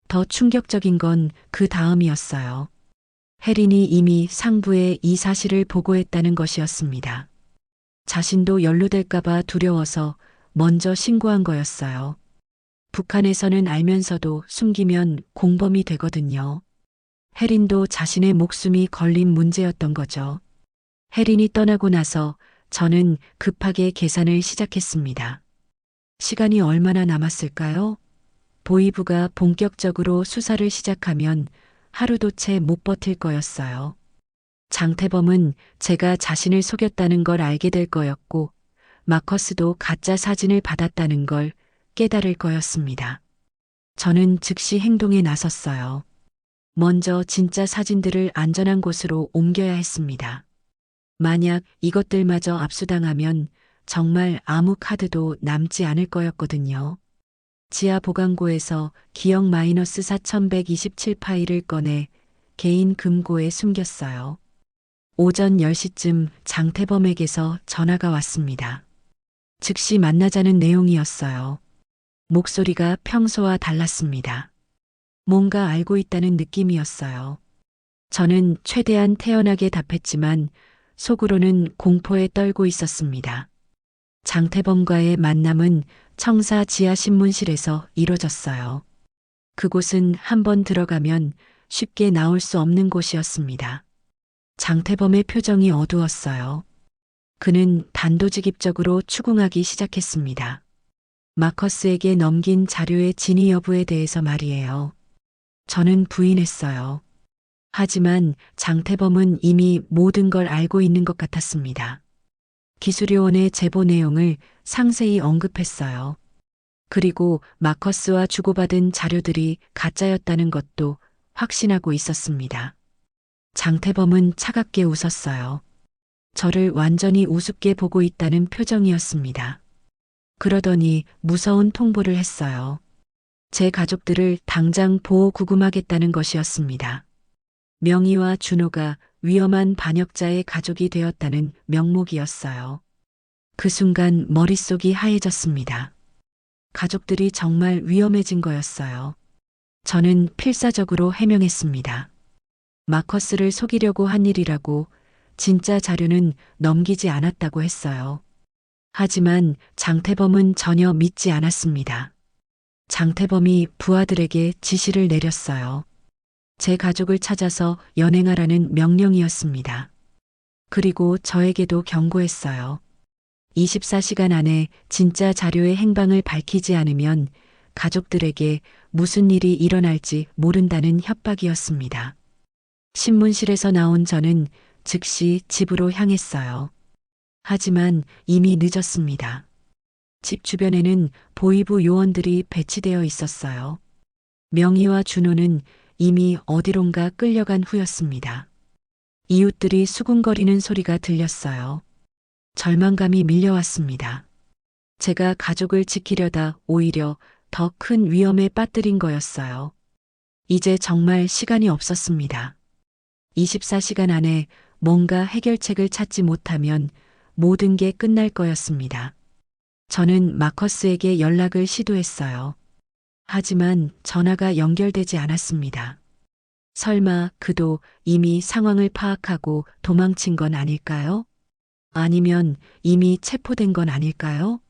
더 충격적인 건 그 다음이었어요. 혜린이 이미 상부에 이 사실을 보고했다는 것이었습니다. 자신도 연루될까봐 두려워서 먼저 신고한 거였어요. 북한에서는 알면서도 숨기면 공범이 되거든요. 혜린도 자신의 목숨이 걸린 문제였던 거죠. 혜린이 떠나고 나서 저는 급하게 계산을 시작했습니다. 시간이 얼마나 남았을까요? 보이부가 본격적으로 수사를 시작하면 하루도 채 못 버틸 거였어요. 장태범은 제가 자신을 속였다는 걸 알게 될 거였고, 마커스도 가짜 사진을 받았다는 걸 깨달을 거였습니다. 저는 즉시 행동에 나섰어요. 먼저 진짜 사진들을 안전한 곳으로 옮겨야 했습니다. 만약 이것들마저 압수당하면 정말 아무 카드도 남지 않을 거였거든요. 지하 보관고에서 기억 마이너스 4127 파일을 꺼내 개인 금고에 숨겼어요. 오전 10시쯤 장태범에게서 전화가 왔습니다. 즉시 만나자는 내용이었어요. 목소리가 평소와 달랐습니다. 뭔가 알고 있다는 느낌이었어요. 저는 최대한 태연하게 답했지만 속으로는 공포에 떨고 있었습니다. 장태범과의 만남은 청사 지하신문실에서 이뤄졌어요. 그곳은 한번 들어가면 쉽게 나올 수 없는 곳이었습니다. 장태범의 표정이 어두웠어요. 그는 단도직입적으로 추궁하기 시작했습니다. 마커스에게 넘긴 자료의 진위 여부에 대해서 말이에요. 저는 부인했어요. 하지만 장태범은 이미 모든 걸 알고 있는 것 같았습니다. 기술요원의 제보 내용을 상세히 언급했어요. 그리고 마커스와 주고받은 자료들이 가짜였다는 것도 확신하고 있었습니다. 장태범은 차갑게 웃었어요. 저를 완전히 우습게 보고 있다는 표정이었습니다. 그러더니 무서운 통보를 했어요. 제 가족들을 당장 보호구금하겠다는 것이었습니다. 명희와 준호가 위험한 반역자의 가족이 되었다는 명목이었어요. 그 순간 머릿속이 하얘졌습니다. 가족들이 정말 위험해진 거였어요. 저는 필사적으로 해명했습니다. 마커스를 속이려고 한 일이라고, 진짜 자료는 넘기지 않았다고 했어요. 하지만 장태범은 전혀 믿지 않았습니다. 장태범이 부하들에게 지시를 내렸어요. 제 가족을 찾아서 연행하라는 명령이었습니다. 그리고 저에게도 경고했어요. 24시간 안에 진짜 자료의 행방을 밝히지 않으면 가족들에게 무슨 일이 일어날지 모른다는 협박이었습니다. 신문실에서 나온 저는 즉시 집으로 향했어요. 하지만 이미 늦었습니다. 집 주변에는 보위부 요원들이 배치되어 있었어요. 명희와 준호는 이미 어디론가 끌려간 후였습니다. 이웃들이 수군거리는 소리가 들렸어요. 절망감이 밀려왔습니다. 제가 가족을 지키려다 오히려 더 큰 위험에 빠뜨린 거였어요. 이제 정말 시간이 없었습니다. 24시간 안에 뭔가 해결책을 찾지 못하면 모든 게 끝날 거였습니다. 저는 마커스에게 연락을 시도했어요. 하지만 전화가 연결되지 않았습니다. 설마 그도 이미 상황을 파악하고 도망친 건 아닐까요? 아니면 이미 체포된 건 아닐까요?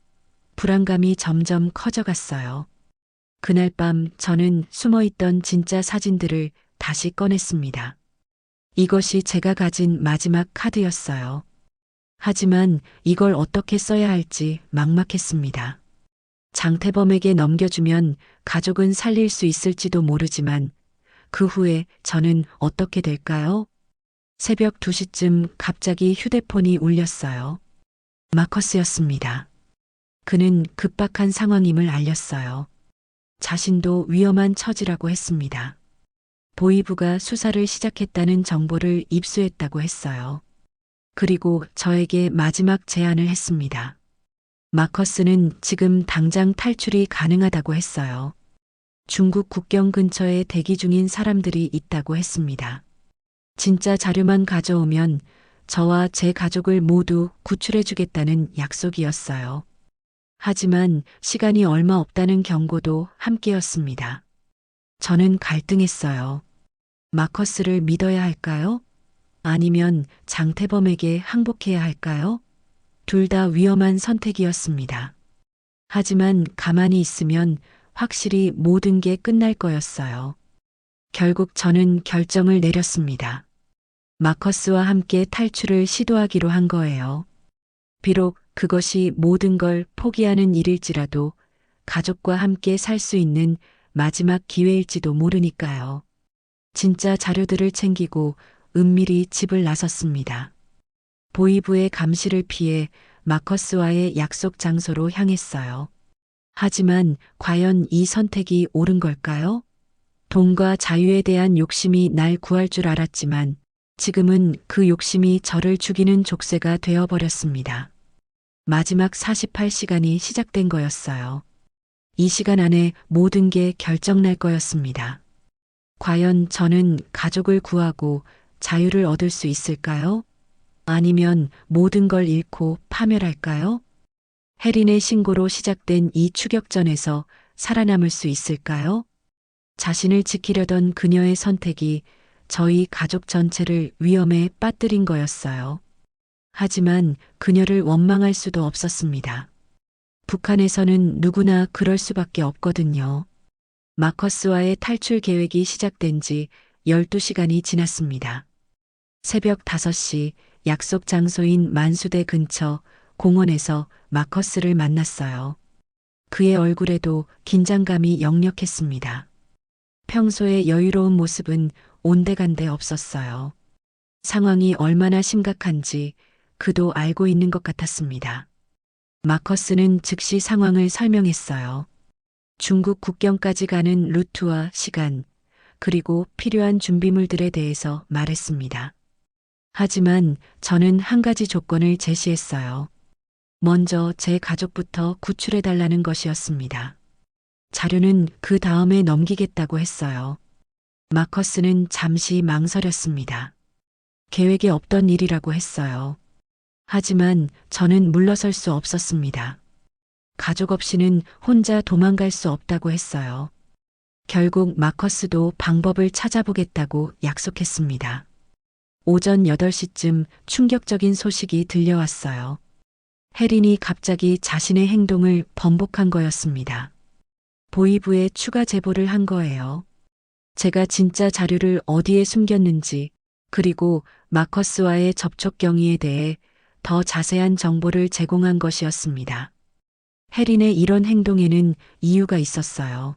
불안감이 점점 커져갔어요. 그날 밤 저는 숨어있던 진짜 사진들을 다시 꺼냈습니다. 이것이 제가 가진 마지막 카드였어요. 하지만 이걸 어떻게 써야 할지 막막했습니다. 장태범에게 넘겨주면 가족은 살릴 수 있을지도 모르지만 그 후에 저는 어떻게 될까요? 새벽 2시쯤 갑자기 휴대폰이 울렸어요. 마커스였습니다. 그는 급박한 상황임을 알렸어요. 자신도 위험한 처지라고 했습니다. 보위부가 수사를 시작했다는 정보를 입수했다고 했어요. 그리고 저에게 마지막 제안을 했습니다. 마커스는 지금 당장 탈출이 가능하다고 했어요. 중국 국경 근처에 대기 중인 사람들이 있다고 했습니다. 진짜 자료만 가져오면 저와 제 가족을 모두 구출해주겠다는 약속이었어요. 하지만 시간이 얼마 없다는 경고도 함께였습니다. 저는 갈등했어요. 마커스를 믿어야 할까요? 아니면 장태범에게 항복해야 할까요? 둘 다 위험한 선택이었습니다. 하지만 가만히 있으면 확실히 모든 게 끝날 거였어요. 결국 저는 결정을 내렸습니다. 마커스와 함께 탈출을 시도하기로 한 거예요. 비록 그것이 모든 걸 포기하는 일일지라도 가족과 함께 살 수 있는 마지막 기회일지도 모르니까요. 진짜 자료들을 챙기고 은밀히 집을 나섰습니다. 보위부의 감시를 피해 마커스와의 약속 장소로 향했어요. 하지만 과연 이 선택이 옳은 걸까요? 돈과 자유에 대한 욕심이 날 구할 줄 알았지만 지금은 그 욕심이 저를 죽이는 족쇄가 되어버렸습니다. 마지막 48시간이 시작된 거였어요. 이 시간 안에 모든 게 결정날 거였습니다. 과연 저는 가족을 구하고 자유를 얻을 수 있을까요? 아니면 모든 걸 잃고 파멸할까요? 혜린의 신고로 시작된 이 추격전에서 살아남을 수 있을까요? 자신을 지키려던 그녀의 선택이 저희 가족 전체를 위험에 빠뜨린 거였어요. 하지만 그녀를 원망할 수도 없었습니다. 북한에서는 누구나 그럴 수밖에 없거든요. 마커스와의 탈출 계획이 시작된 지 12시간이 지났습니다. 새벽 5시 약속 장소인 만수대 근처 공원에서 마커스를 만났어요. 그의 얼굴에도 긴장감이 역력했습니다. 평소의 여유로운 모습은 온데간데 없었어요. 상황이 얼마나 심각한지 그도 알고 있는 것 같았습니다. 마커스는 즉시 상황을 설명했어요. 중국 국경까지 가는 루트와 시간, 그리고 필요한 준비물들에 대해서 말했습니다. 하지만 저는 한 가지 조건을 제시했어요. 먼저 제 가족부터 구출해달라는 것이었습니다. 자료는 그 다음에 넘기겠다고 했어요. 마커스는 잠시 망설였습니다. 계획에 없던 일이라고 했어요. 하지만 저는 물러설 수 없었습니다. 가족 없이는 혼자 도망갈 수 없다고 했어요. 결국 마커스도 방법을 찾아보겠다고 약속했습니다. 오전 8시쯤 충격적인 소식이 들려왔어요. 혜린이 갑자기 자신의 행동을 번복한 거였습니다. 보이부에 추가 제보를 한 거예요. 제가 진짜 자료를 어디에 숨겼는지, 그리고 마커스와의 접촉 경위에 대해 더 자세한 정보를 제공한 것이었습니다. 혜린의 이런 행동에는 이유가 있었어요.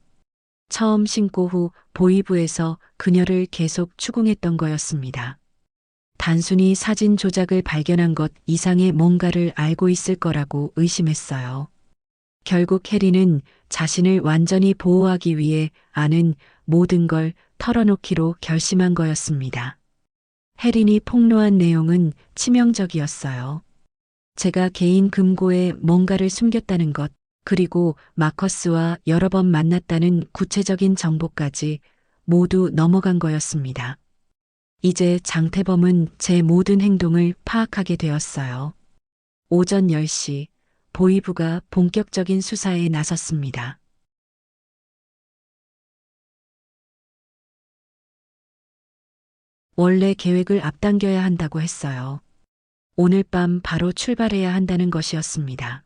처음 신고 후 보이부에서 그녀를 계속 추궁했던 거였습니다. 단순히 사진 조작을 발견한 것 이상의 뭔가를 알고 있을 거라고 의심했어요. 결국 혜린은 자신을 완전히 보호하기 위해 아는 모든 걸 털어놓기로 결심한 거였습니다. 혜린이 폭로한 내용은 치명적이었어요. 제가 개인 금고에 뭔가를 숨겼다는 것, 그리고 마커스와 여러 번 만났다는 구체적인 정보까지 모두 넘어간 거였습니다. 이제 장태범은 제 모든 행동을 파악하게 되었어요. 오전 10시 보이부가 본격적인 수사에 나섰습니다. 원래 계획을 앞당겨야 한다고 했어요. 오늘 밤 바로 출발해야 한다는 것이었습니다.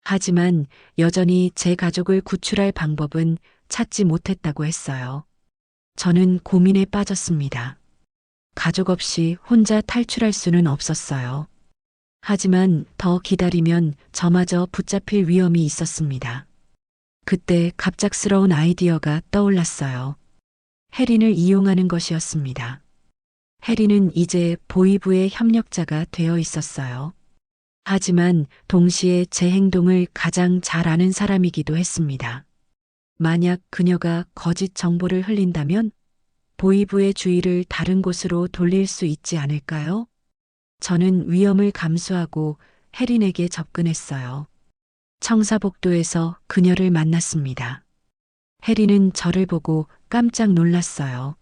하지만 여전히 제 가족을 구출할 방법은 찾지 못했다고 했어요. 저는 고민에 빠졌습니다. 가족 없이 혼자 탈출할 수는 없었어요. 하지만 더 기다리면 저마저 붙잡힐 위험이 있었습니다. 그때 갑작스러운 아이디어가 떠올랐어요. 혜린을 이용하는 것이었습니다. 혜린은 이제 보이부의 협력자가 되어 있었어요. 하지만 동시에 제 행동을 가장 잘 아는 사람이기도 했습니다. 만약 그녀가 거짓 정보를 흘린다면 보이부의 주의를 다른 곳으로 돌릴 수 있지 않을까요? 저는 위험을 감수하고 혜린에게 접근했어요. 청사복도에서 그녀를 만났습니다. 혜린은 저를 보고 깜짝 놀랐어요.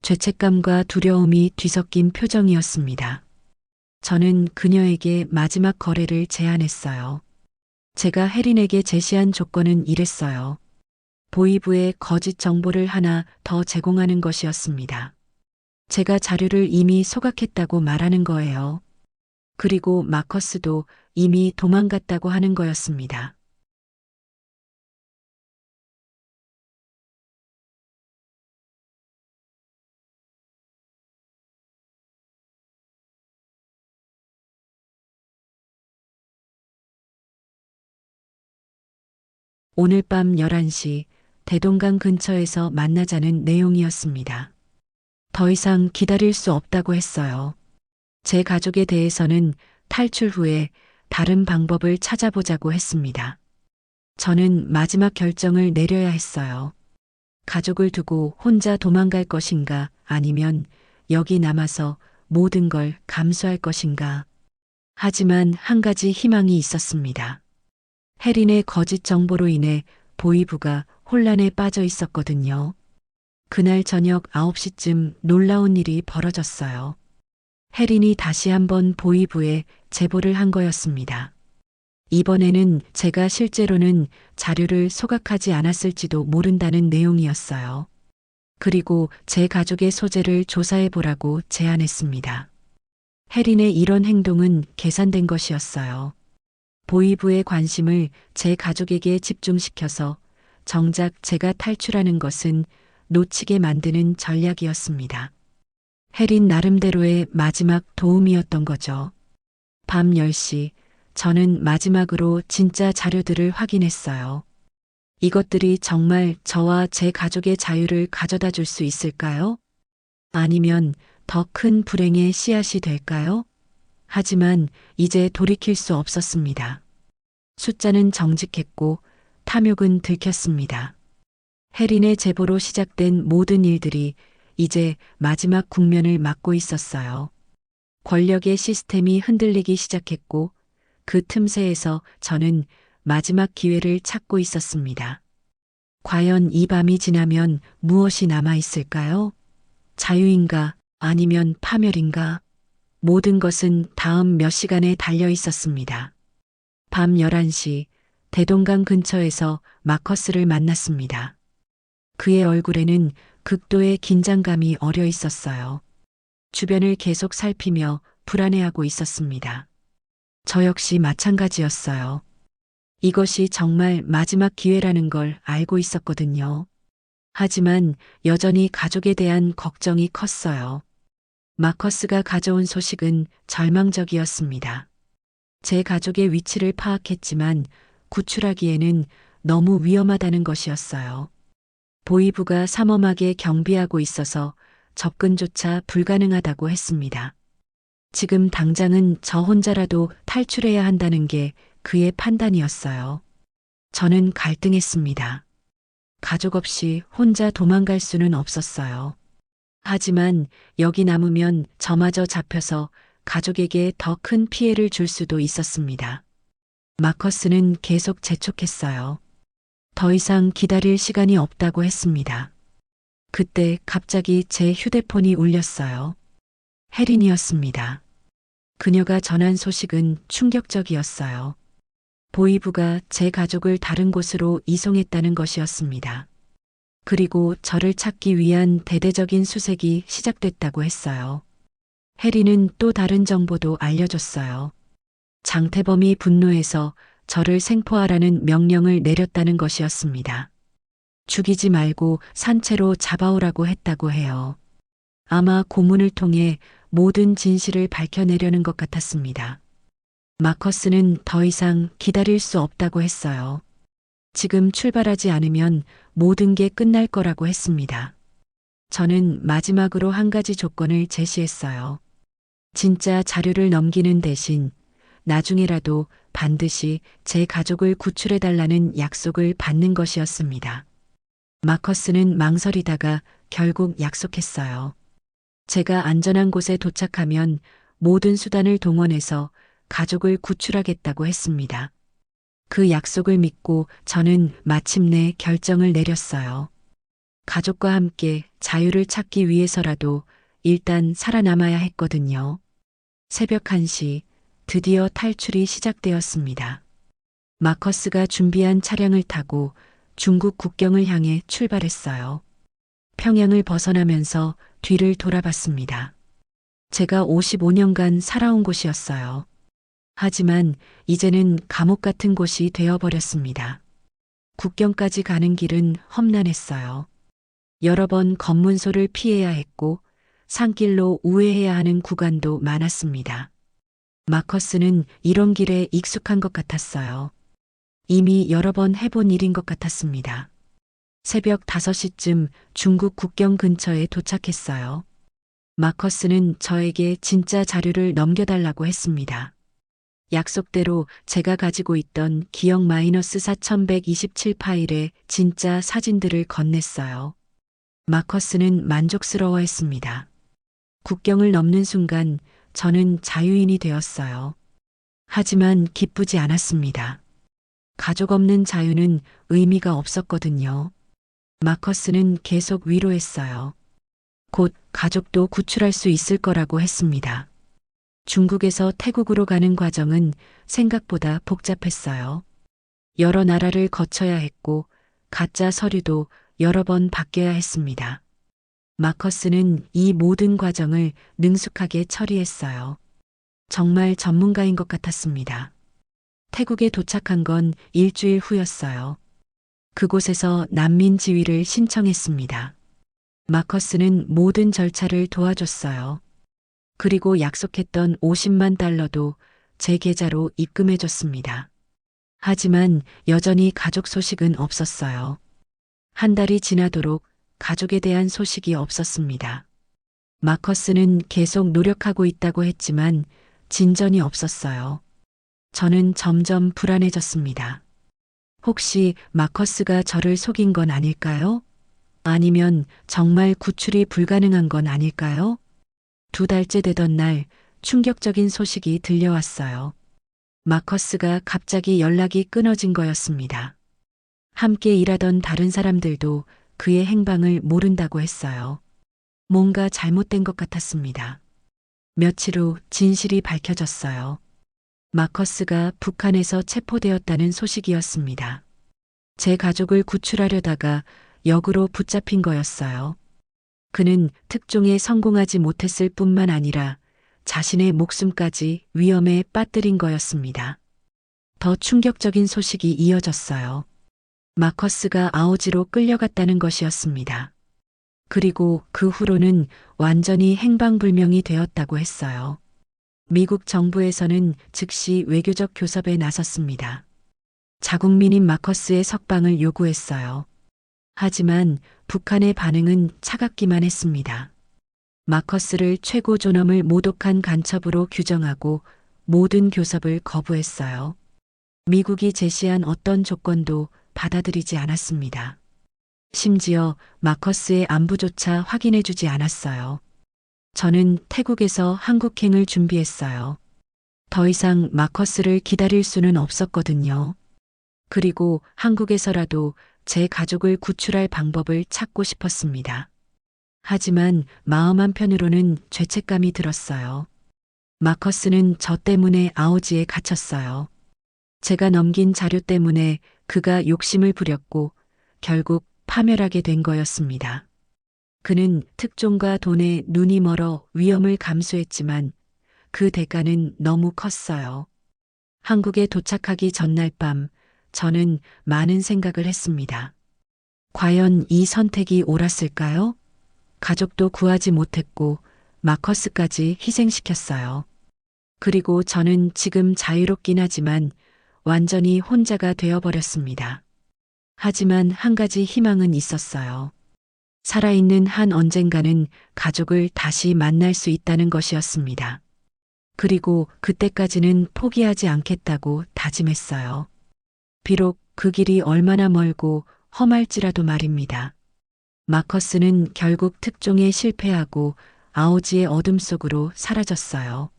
죄책감과 두려움이 뒤섞인 표정이었습니다. 저는 그녀에게 마지막 거래를 제안했어요. 제가 혜린에게 제시한 조건은 이랬어요. 보이부에 거짓 정보를 하나 더 제공하는 것이었습니다. 제가 자료를 이미 소각했다고 말하는 거예요. 그리고 마커스도 이미 도망갔다고 하는 거였습니다. 오늘 밤 11시 대동강 근처에서 만나자는 내용이었습니다. 더 이상 기다릴 수 없다고 했어요. 제 가족에 대해서는 탈출 후에 다른 방법을 찾아보자고 했습니다. 저는 마지막 결정을 내려야 했어요. 가족을 두고 혼자 도망갈 것인가 아니면 여기 남아서 모든 걸 감수할 것인가. 하지만 한 가지 희망이 있었습니다. 혜린의 거짓 정보로 인해 보이부가 혼란에 빠져 있었거든요. 그날 저녁 9시쯤 놀라운 일이 벌어졌어요. 혜린이 다시 한번 보이부에 제보를 한 거였습니다. 이번에는 제가 실제로는 자료를 소각하지 않았을지도 모른다는 내용이었어요. 그리고 제 가족의 소재를 조사해 보라고 제안했습니다. 혜린의 이런 행동은 계산된 것이었어요. 보이부의 관심을 제 가족에게 집중시켜서 정작 제가 탈출하는 것은 놓치게 만드는 전략이었습니다. 혜린 나름대로의 마지막 도움이었던 거죠. 밤 10시 저는 마지막으로 진짜 자료들을 확인했어요. 이것들이 정말 저와 제 가족의 자유를 가져다 줄 수 있을까요? 아니면 더 큰 불행의 씨앗이 될까요? 하지만 이제 돌이킬 수 없었습니다. 숫자는 정직했고 탐욕은 들켰습니다. 혜린의 제보로 시작된 모든 일들이 이제 마지막 국면을 맞고 있었어요. 권력의 시스템이 흔들리기 시작했고 그 틈새에서 저는 마지막 기회를 찾고 있었습니다. 과연 이 밤이 지나면 무엇이 남아 있을까요? 자유인가 아니면 파멸인가? 모든 것은 다음 몇 시간에 달려 있었습니다. 밤 11시 대동강 근처에서 마커스를 만났습니다. 그의 얼굴에는 극도의 긴장감이 어려 있었어요. 주변을 계속 살피며 불안해하고 있었습니다. 저 역시 마찬가지였어요. 이것이 정말 마지막 기회라는 걸 알고 있었거든요. 하지만 여전히 가족에 대한 걱정이 컸어요. 마커스가 가져온 소식은 절망적이었습니다. 제 가족의 위치를 파악했지만 구출하기에는 너무 위험하다는 것이었어요. 보이부가 삼엄하게 경비하고 있어서 접근조차 불가능하다고 했습니다. 지금 당장은 저 혼자라도 탈출해야 한다는 게 그의 판단이었어요. 저는 갈등했습니다. 가족 없이 혼자 도망갈 수는 없었어요. 하지만 여기 남으면 저마저 잡혀서 가족에게 더 큰 피해를 줄 수도 있었습니다. 마커스는 계속 재촉했어요. 더 이상 기다릴 시간이 없다고 했습니다. 그때 갑자기 제 휴대폰이 울렸어요. 혜린이었습니다. 그녀가 전한 소식은 충격적이었어요. 보이부가 제 가족을 다른 곳으로 이송했다는 것이었습니다. 그리고 저를 찾기 위한 대대적인 수색이 시작됐다고 했어요. 혜리는 또 다른 정보도 알려줬어요. 장태범이 분노해서 저를 생포하라는 명령을 내렸다는 것이었습니다. 죽이지 말고 산채로 잡아오라고 했다고 해요. 아마 고문을 통해 모든 진실을 밝혀내려는 것 같았습니다. 마커스는 더 이상 기다릴 수 없다고 했어요. 지금 출발하지 않으면 모든 게 끝날 거라고 했습니다. 저는 마지막으로 한 가지 조건을 제시했어요. 진짜 자료를 넘기는 대신 나중에라도 반드시 제 가족을 구출해달라는 약속을 받는 것이었습니다. 마커스는 망설이다가 결국 약속했어요. 제가 안전한 곳에 도착하면 모든 수단을 동원해서 가족을 구출하겠다고 했습니다. 그 약속을 믿고 저는 마침내 결정을 내렸어요. 가족과 함께 자유를 찾기 위해서라도 일단 살아남아야 했거든요. 새벽 1시 드디어 탈출이 시작되었습니다. 마커스가 준비한 차량을 타고 중국 국경을 향해 출발했어요. 평양을 벗어나면서 뒤를 돌아봤습니다. 제가 55년간 살아온 곳이었어요. 하지만 이제는 감옥 같은 곳이 되어버렸습니다. 국경까지 가는 길은 험난했어요. 여러 번 검문소를 피해야 했고 산길로 우회해야 하는 구간도 많았습니다. 마커스는 이런 길에 익숙한 것 같았어요. 이미 여러 번 해본 일인 것 같았습니다. 새벽 5시쯤 중국 국경 근처에 도착했어요. 마커스는 저에게 진짜 자료를 넘겨달라고 했습니다. 약속대로 제가 가지고 있던 기억 -4127 파일의 진짜 사진들을 건넸어요. 마커스는 만족스러워했습니다. 국경을 넘는 순간 저는 자유인이 되었어요. 하지만 기쁘지 않았습니다. 가족 없는 자유는 의미가 없었거든요. 마커스는 계속 위로했어요. 곧 가족도 구출할 수 있을 거라고 했습니다. 중국에서 태국으로 가는 과정은 생각보다 복잡했어요. 여러 나라를 거쳐야 했고 가짜 서류도 여러 번 바뀌어야 했습니다. 마커스는 이 모든 과정을 능숙하게 처리했어요. 정말 전문가인 것 같았습니다. 태국에 도착한 건 일주일 후였어요. 그곳에서 난민 지위를 신청했습니다. 마커스는 모든 절차를 도와줬어요. 그리고 약속했던 50만 달러도 제 계좌로 입금해줬습니다. 하지만 여전히 가족 소식은 없었어요. 한 달이 지나도록 가족에 대한 소식이 없었습니다. 마커스는 계속 노력하고 있다고 했지만 진전이 없었어요. 저는 점점 불안해졌습니다. 혹시 마커스가 저를 속인 건 아닐까요? 아니면 정말 구출이 불가능한 건 아닐까요? 2달째 되던 날 충격적인 소식이 들려왔어요. 마커스가 갑자기 연락이 끊어진 거였습니다. 함께 일하던 다른 사람들도 그의 행방을 모른다고 했어요. 뭔가 잘못된 것 같았습니다. 며칠 후 진실이 밝혀졌어요. 마커스가 북한에서 체포되었다는 소식이었습니다. 제 가족을 구출하려다가 역으로 붙잡힌 거였어요. 그는 특종에 성공하지 못했을 뿐만 아니라 자신의 목숨까지 위험에 빠뜨린 거였습니다. 더 충격적인 소식이 이어졌어요. 마커스가 아오지로 끌려갔다는 것이었습니다. 그리고 그 후로는 완전히 행방불명이 되었다고 했어요. 미국 정부에서는 즉시 외교적 교섭에 나섰습니다. 자국민인 마커스의 석방을 요구했어요. 하지만 북한의 반응은 차갑기만 했습니다. 마커스를 최고 존엄을 모독한 간첩으로 규정하고 모든 교섭을 거부했어요. 미국이 제시한 어떤 조건도 받아들이지 않았습니다. 심지어 마커스의 안부조차 확인해주지 않았어요. 저는 태국에서 한국행을 준비했어요. 더 이상 마커스를 기다릴 수는 없었거든요. 그리고 한국에서라도 제 가족을 구출할 방법을 찾고 싶었습니다. 하지만 마음 한편으로는 죄책감이 들었어요. 마커스는 저 때문에 아오지에 갇혔어요. 제가 넘긴 자료 때문에 그가 욕심을 부렸고 결국 파멸하게 된 거였습니다. 그는 특종과 돈에 눈이 멀어 위험을 감수했지만 그 대가는 너무 컸어요. 한국에 도착하기 전날 밤 저는 많은 생각을 했습니다. 과연 이 선택이 옳았을까요? 가족도 구하지 못했고 마커스까지 희생시켰어요. 그리고 저는 지금 자유롭긴 하지만 완전히 혼자가 되어버렸습니다. 하지만 한 가지 희망은 있었어요. 살아있는 한 언젠가는 가족을 다시 만날 수 있다는 것이었습니다. 그리고 그때까지는 포기하지 않겠다고 다짐했어요. 비록 그 길이 얼마나 멀고 험할지라도 말입니다. 마커스는 결국 특종에 실패하고 아오지의 어둠 속으로 사라졌어요.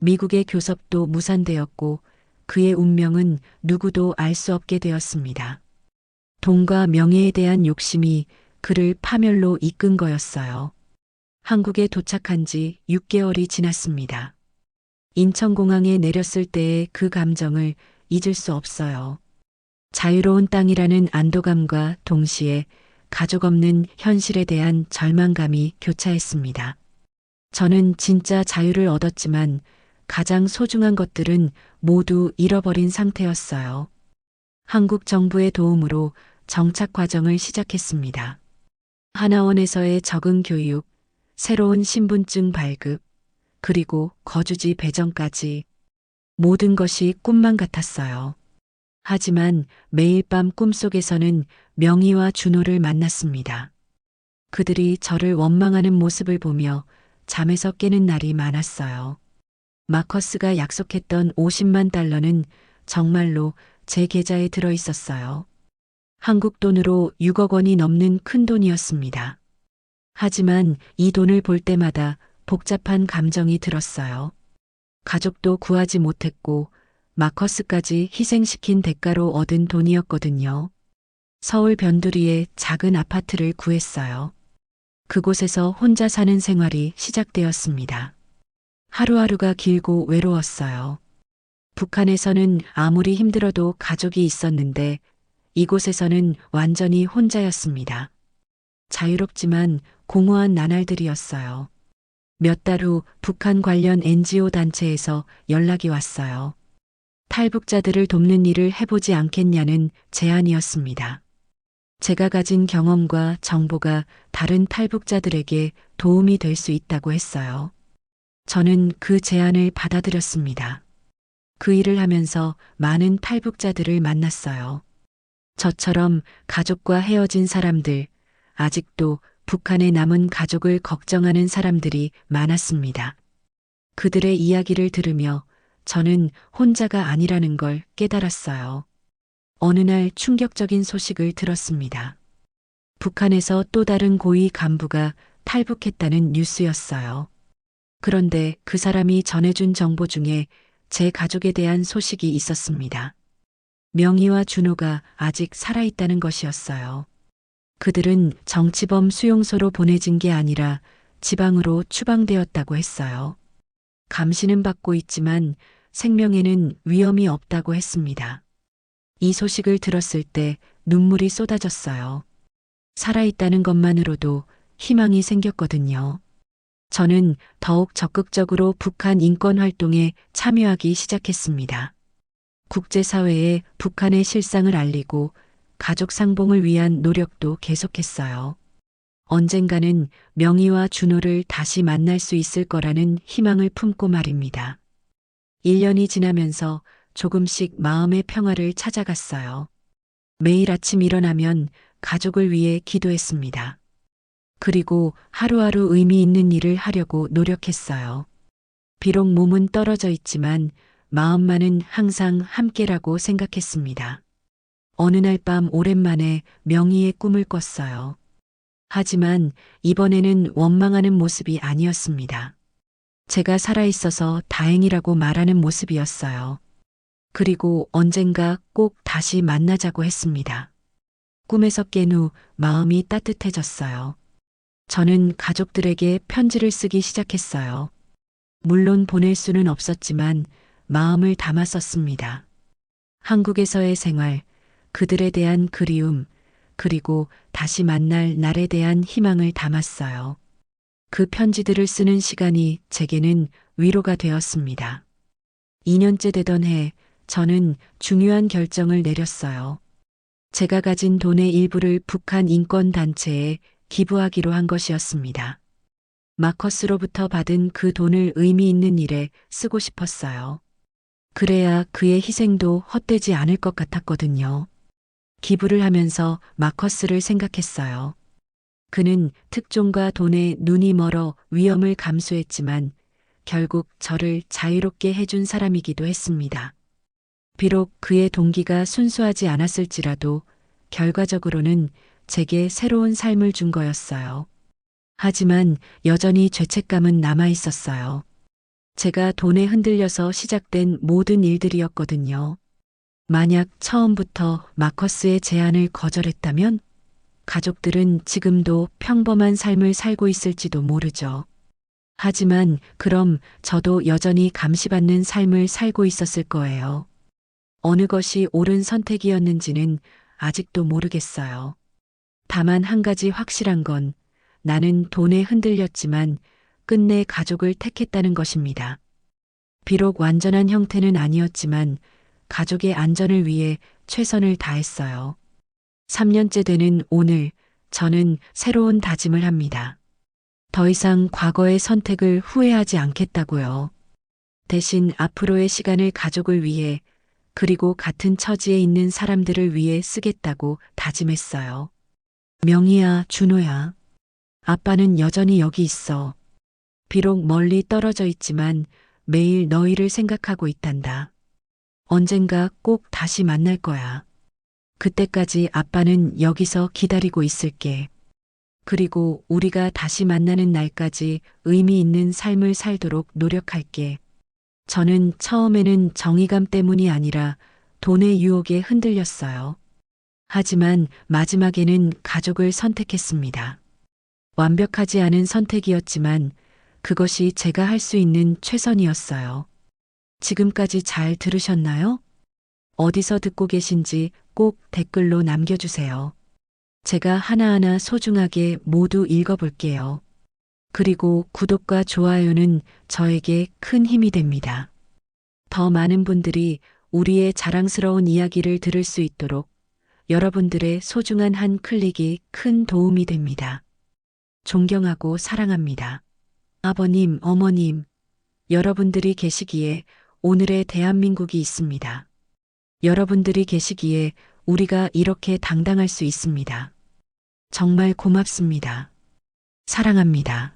미국의 교섭도 무산되었고 그의 운명은 누구도 알 수 없게 되었습니다. 돈과 명예에 대한 욕심이 그를 파멸로 이끈 거였어요. 한국에 도착한 지 6개월이 지났습니다. 인천공항에 내렸을 때의 그 감정을 잊을 수 없어요. 자유로운 땅이라는 안도감과 동시에 가족 없는 현실에 대한 절망감이 교차했습니다. 저는 진짜 자유를 얻었지만 가장 소중한 것들은 모두 잃어버린 상태였어요. 한국 정부의 도움으로 정착 과정을 시작했습니다. 하나원에서의 적응 교육, 새로운 신분증 발급, 그리고 거주지 배정까지 모든 것이 꿈만 같았어요. 하지만 매일 밤 꿈속에서는 명희와 준호를 만났습니다. 그들이 저를 원망하는 모습을 보며 잠에서 깨는 날이 많았어요. 마커스가 약속했던 50만 달러는 정말로 제 계좌에 들어 있었어요. 한국 돈으로 6억 원이 넘는 큰 돈이었습니다. 하지만 이 돈을 볼 때마다 복잡한 감정이 들었어요. 가족도 구하지 못했고 마커스까지 희생시킨 대가로 얻은 돈이었거든요. 서울 변두리에 작은 아파트를 구했어요. 그곳에서 혼자 사는 생활이 시작되었습니다. 하루하루가 길고 외로웠어요. 북한에서는 아무리 힘들어도 가족이 있었는데 이곳에서는 완전히 혼자였습니다. 자유롭지만 공허한 나날들이었어요. 몇 달 후 북한 관련 NGO 단체에서 연락이 왔어요. 탈북자들을 돕는 일을 해보지 않겠냐는 제안이었습니다. 제가 가진 경험과 정보가 다른 탈북자들에게 도움이 될 수 있다고 했어요. 저는 그 제안을 받아들였습니다. 그 일을 하면서 많은 탈북자들을 만났어요. 저처럼 가족과 헤어진 사람들, 아직도 북한에 남은 가족을 걱정하는 사람들이 많았습니다. 그들의 이야기를 들으며 저는 혼자가 아니라는 걸 깨달았어요. 어느 날 충격적인 소식을 들었습니다. 북한에서 또 다른 고위 간부가 탈북했다는 뉴스였어요. 그런데 그 사람이 전해준 정보 중에 제 가족에 대한 소식이 있었습니다. 명희와 준호가 아직 살아있다는 것이었어요. 그들은 정치범 수용소로 보내진 게 아니라 지방으로 추방되었다고 했어요. 감시는 받고 있지만 생명에는 위험이 없다고 했습니다. 이 소식을 들었을 때 눈물이 쏟아졌어요. 살아있다는 것만으로도 희망이 생겼거든요. 저는 더욱 적극적으로 북한 인권 활동에 참여하기 시작했습니다. 국제사회에 북한의 실상을 알리고 가족 상봉을 위한 노력도 계속했어요. 언젠가는 명희와 준호를 다시 만날 수 있을 거라는 희망을 품고 말입니다. 1년이 지나면서 조금씩 마음의 평화를 찾아갔어요. 매일 아침 일어나면 가족을 위해 기도했습니다. 그리고 하루하루 의미 있는 일을 하려고 노력했어요. 비록 몸은 떨어져 있지만 마음만은 항상 함께라고 생각했습니다. 어느 날 밤 오랜만에 명희의 꿈을 꿨어요. 하지만 이번에는 원망하는 모습이 아니었습니다. 제가 살아있어서 다행이라고 말하는 모습이었어요. 그리고 언젠가 꼭 다시 만나자고 했습니다. 꿈에서 깬 후 마음이 따뜻해졌어요. 저는 가족들에게 편지를 쓰기 시작했어요. 물론 보낼 수는 없었지만 마음을 담아 썼습니다. 한국에서의 생활, 그들에 대한 그리움, 그리고 다시 만날 날에 대한 희망을 담았어요. 그 편지들을 쓰는 시간이 제게는 위로가 되었습니다. 2년째 되던 해, 저는 중요한 결정을 내렸어요. 제가 가진 돈의 일부를 북한 인권단체에 기부하기로 한 것이었습니다. 마커스로부터 받은 그 돈을 의미 있는 일에 쓰고 싶었어요. 그래야 그의 희생도 헛되지 않을 것 같았거든요. 기부를 하면서 마커스를 생각했어요. 그는 특종과 돈에 눈이 멀어 위험을 감수했지만 결국 저를 자유롭게 해준 사람이기도 했습니다. 비록 그의 동기가 순수하지 않았을지라도 결과적으로는 제게 새로운 삶을 준 거였어요. 하지만 여전히 죄책감은 남아 있었어요. 제가 돈에 흔들려서 시작된 모든 일들이었거든요. 만약 처음부터 마커스의 제안을 거절했다면 가족들은 지금도 평범한 삶을 살고 있을지도 모르죠. 하지만 그럼 저도 여전히 감시받는 삶을 살고 있었을 거예요. 어느 것이 옳은 선택이었는지는 아직도 모르겠어요. 다만 한 가지 확실한 건 나는 돈에 흔들렸지만 끝내 가족을 택했다는 것입니다. 비록 완전한 형태는 아니었지만 가족의 안전을 위해 최선을 다했어요. 3년째 되는 오늘 저는 새로운 다짐을 합니다. 더 이상 과거의 선택을 후회하지 않겠다고요. 대신 앞으로의 시간을 가족을 위해 그리고 같은 처지에 있는 사람들을 위해 쓰겠다고 다짐했어요. 명희야, 준호야. 아빠는 여전히 여기 있어. 비록 멀리 떨어져 있지만 매일 너희를 생각하고 있단다. 언젠가 꼭 다시 만날 거야. 그때까지 아빠는 여기서 기다리고 있을게. 그리고 우리가 다시 만나는 날까지 의미 있는 삶을 살도록 노력할게. 저는 처음에는 정의감 때문이 아니라 돈의 유혹에 흔들렸어요. 하지만 마지막에는 가족을 선택했습니다. 완벽하지 않은 선택이었지만 그것이 제가 할 수 있는 최선이었어요. 지금까지 잘 들으셨나요? 어디서 듣고 계신지 꼭 댓글로 남겨주세요. 제가 하나하나 소중하게 모두 읽어볼게요. 그리고 구독과 좋아요는 저에게 큰 힘이 됩니다. 더 많은 분들이 우리의 자랑스러운 이야기를 들을 수 있도록 여러분들의 소중한 한 클릭이 큰 도움이 됩니다. 존경하고 사랑합니다. 아버님, 어머님, 여러분들이 계시기에 오늘의 대한민국이 있습니다. 여러분들이 계시기에 우리가 이렇게 당당할 수 있습니다. 정말 고맙습니다. 사랑합니다.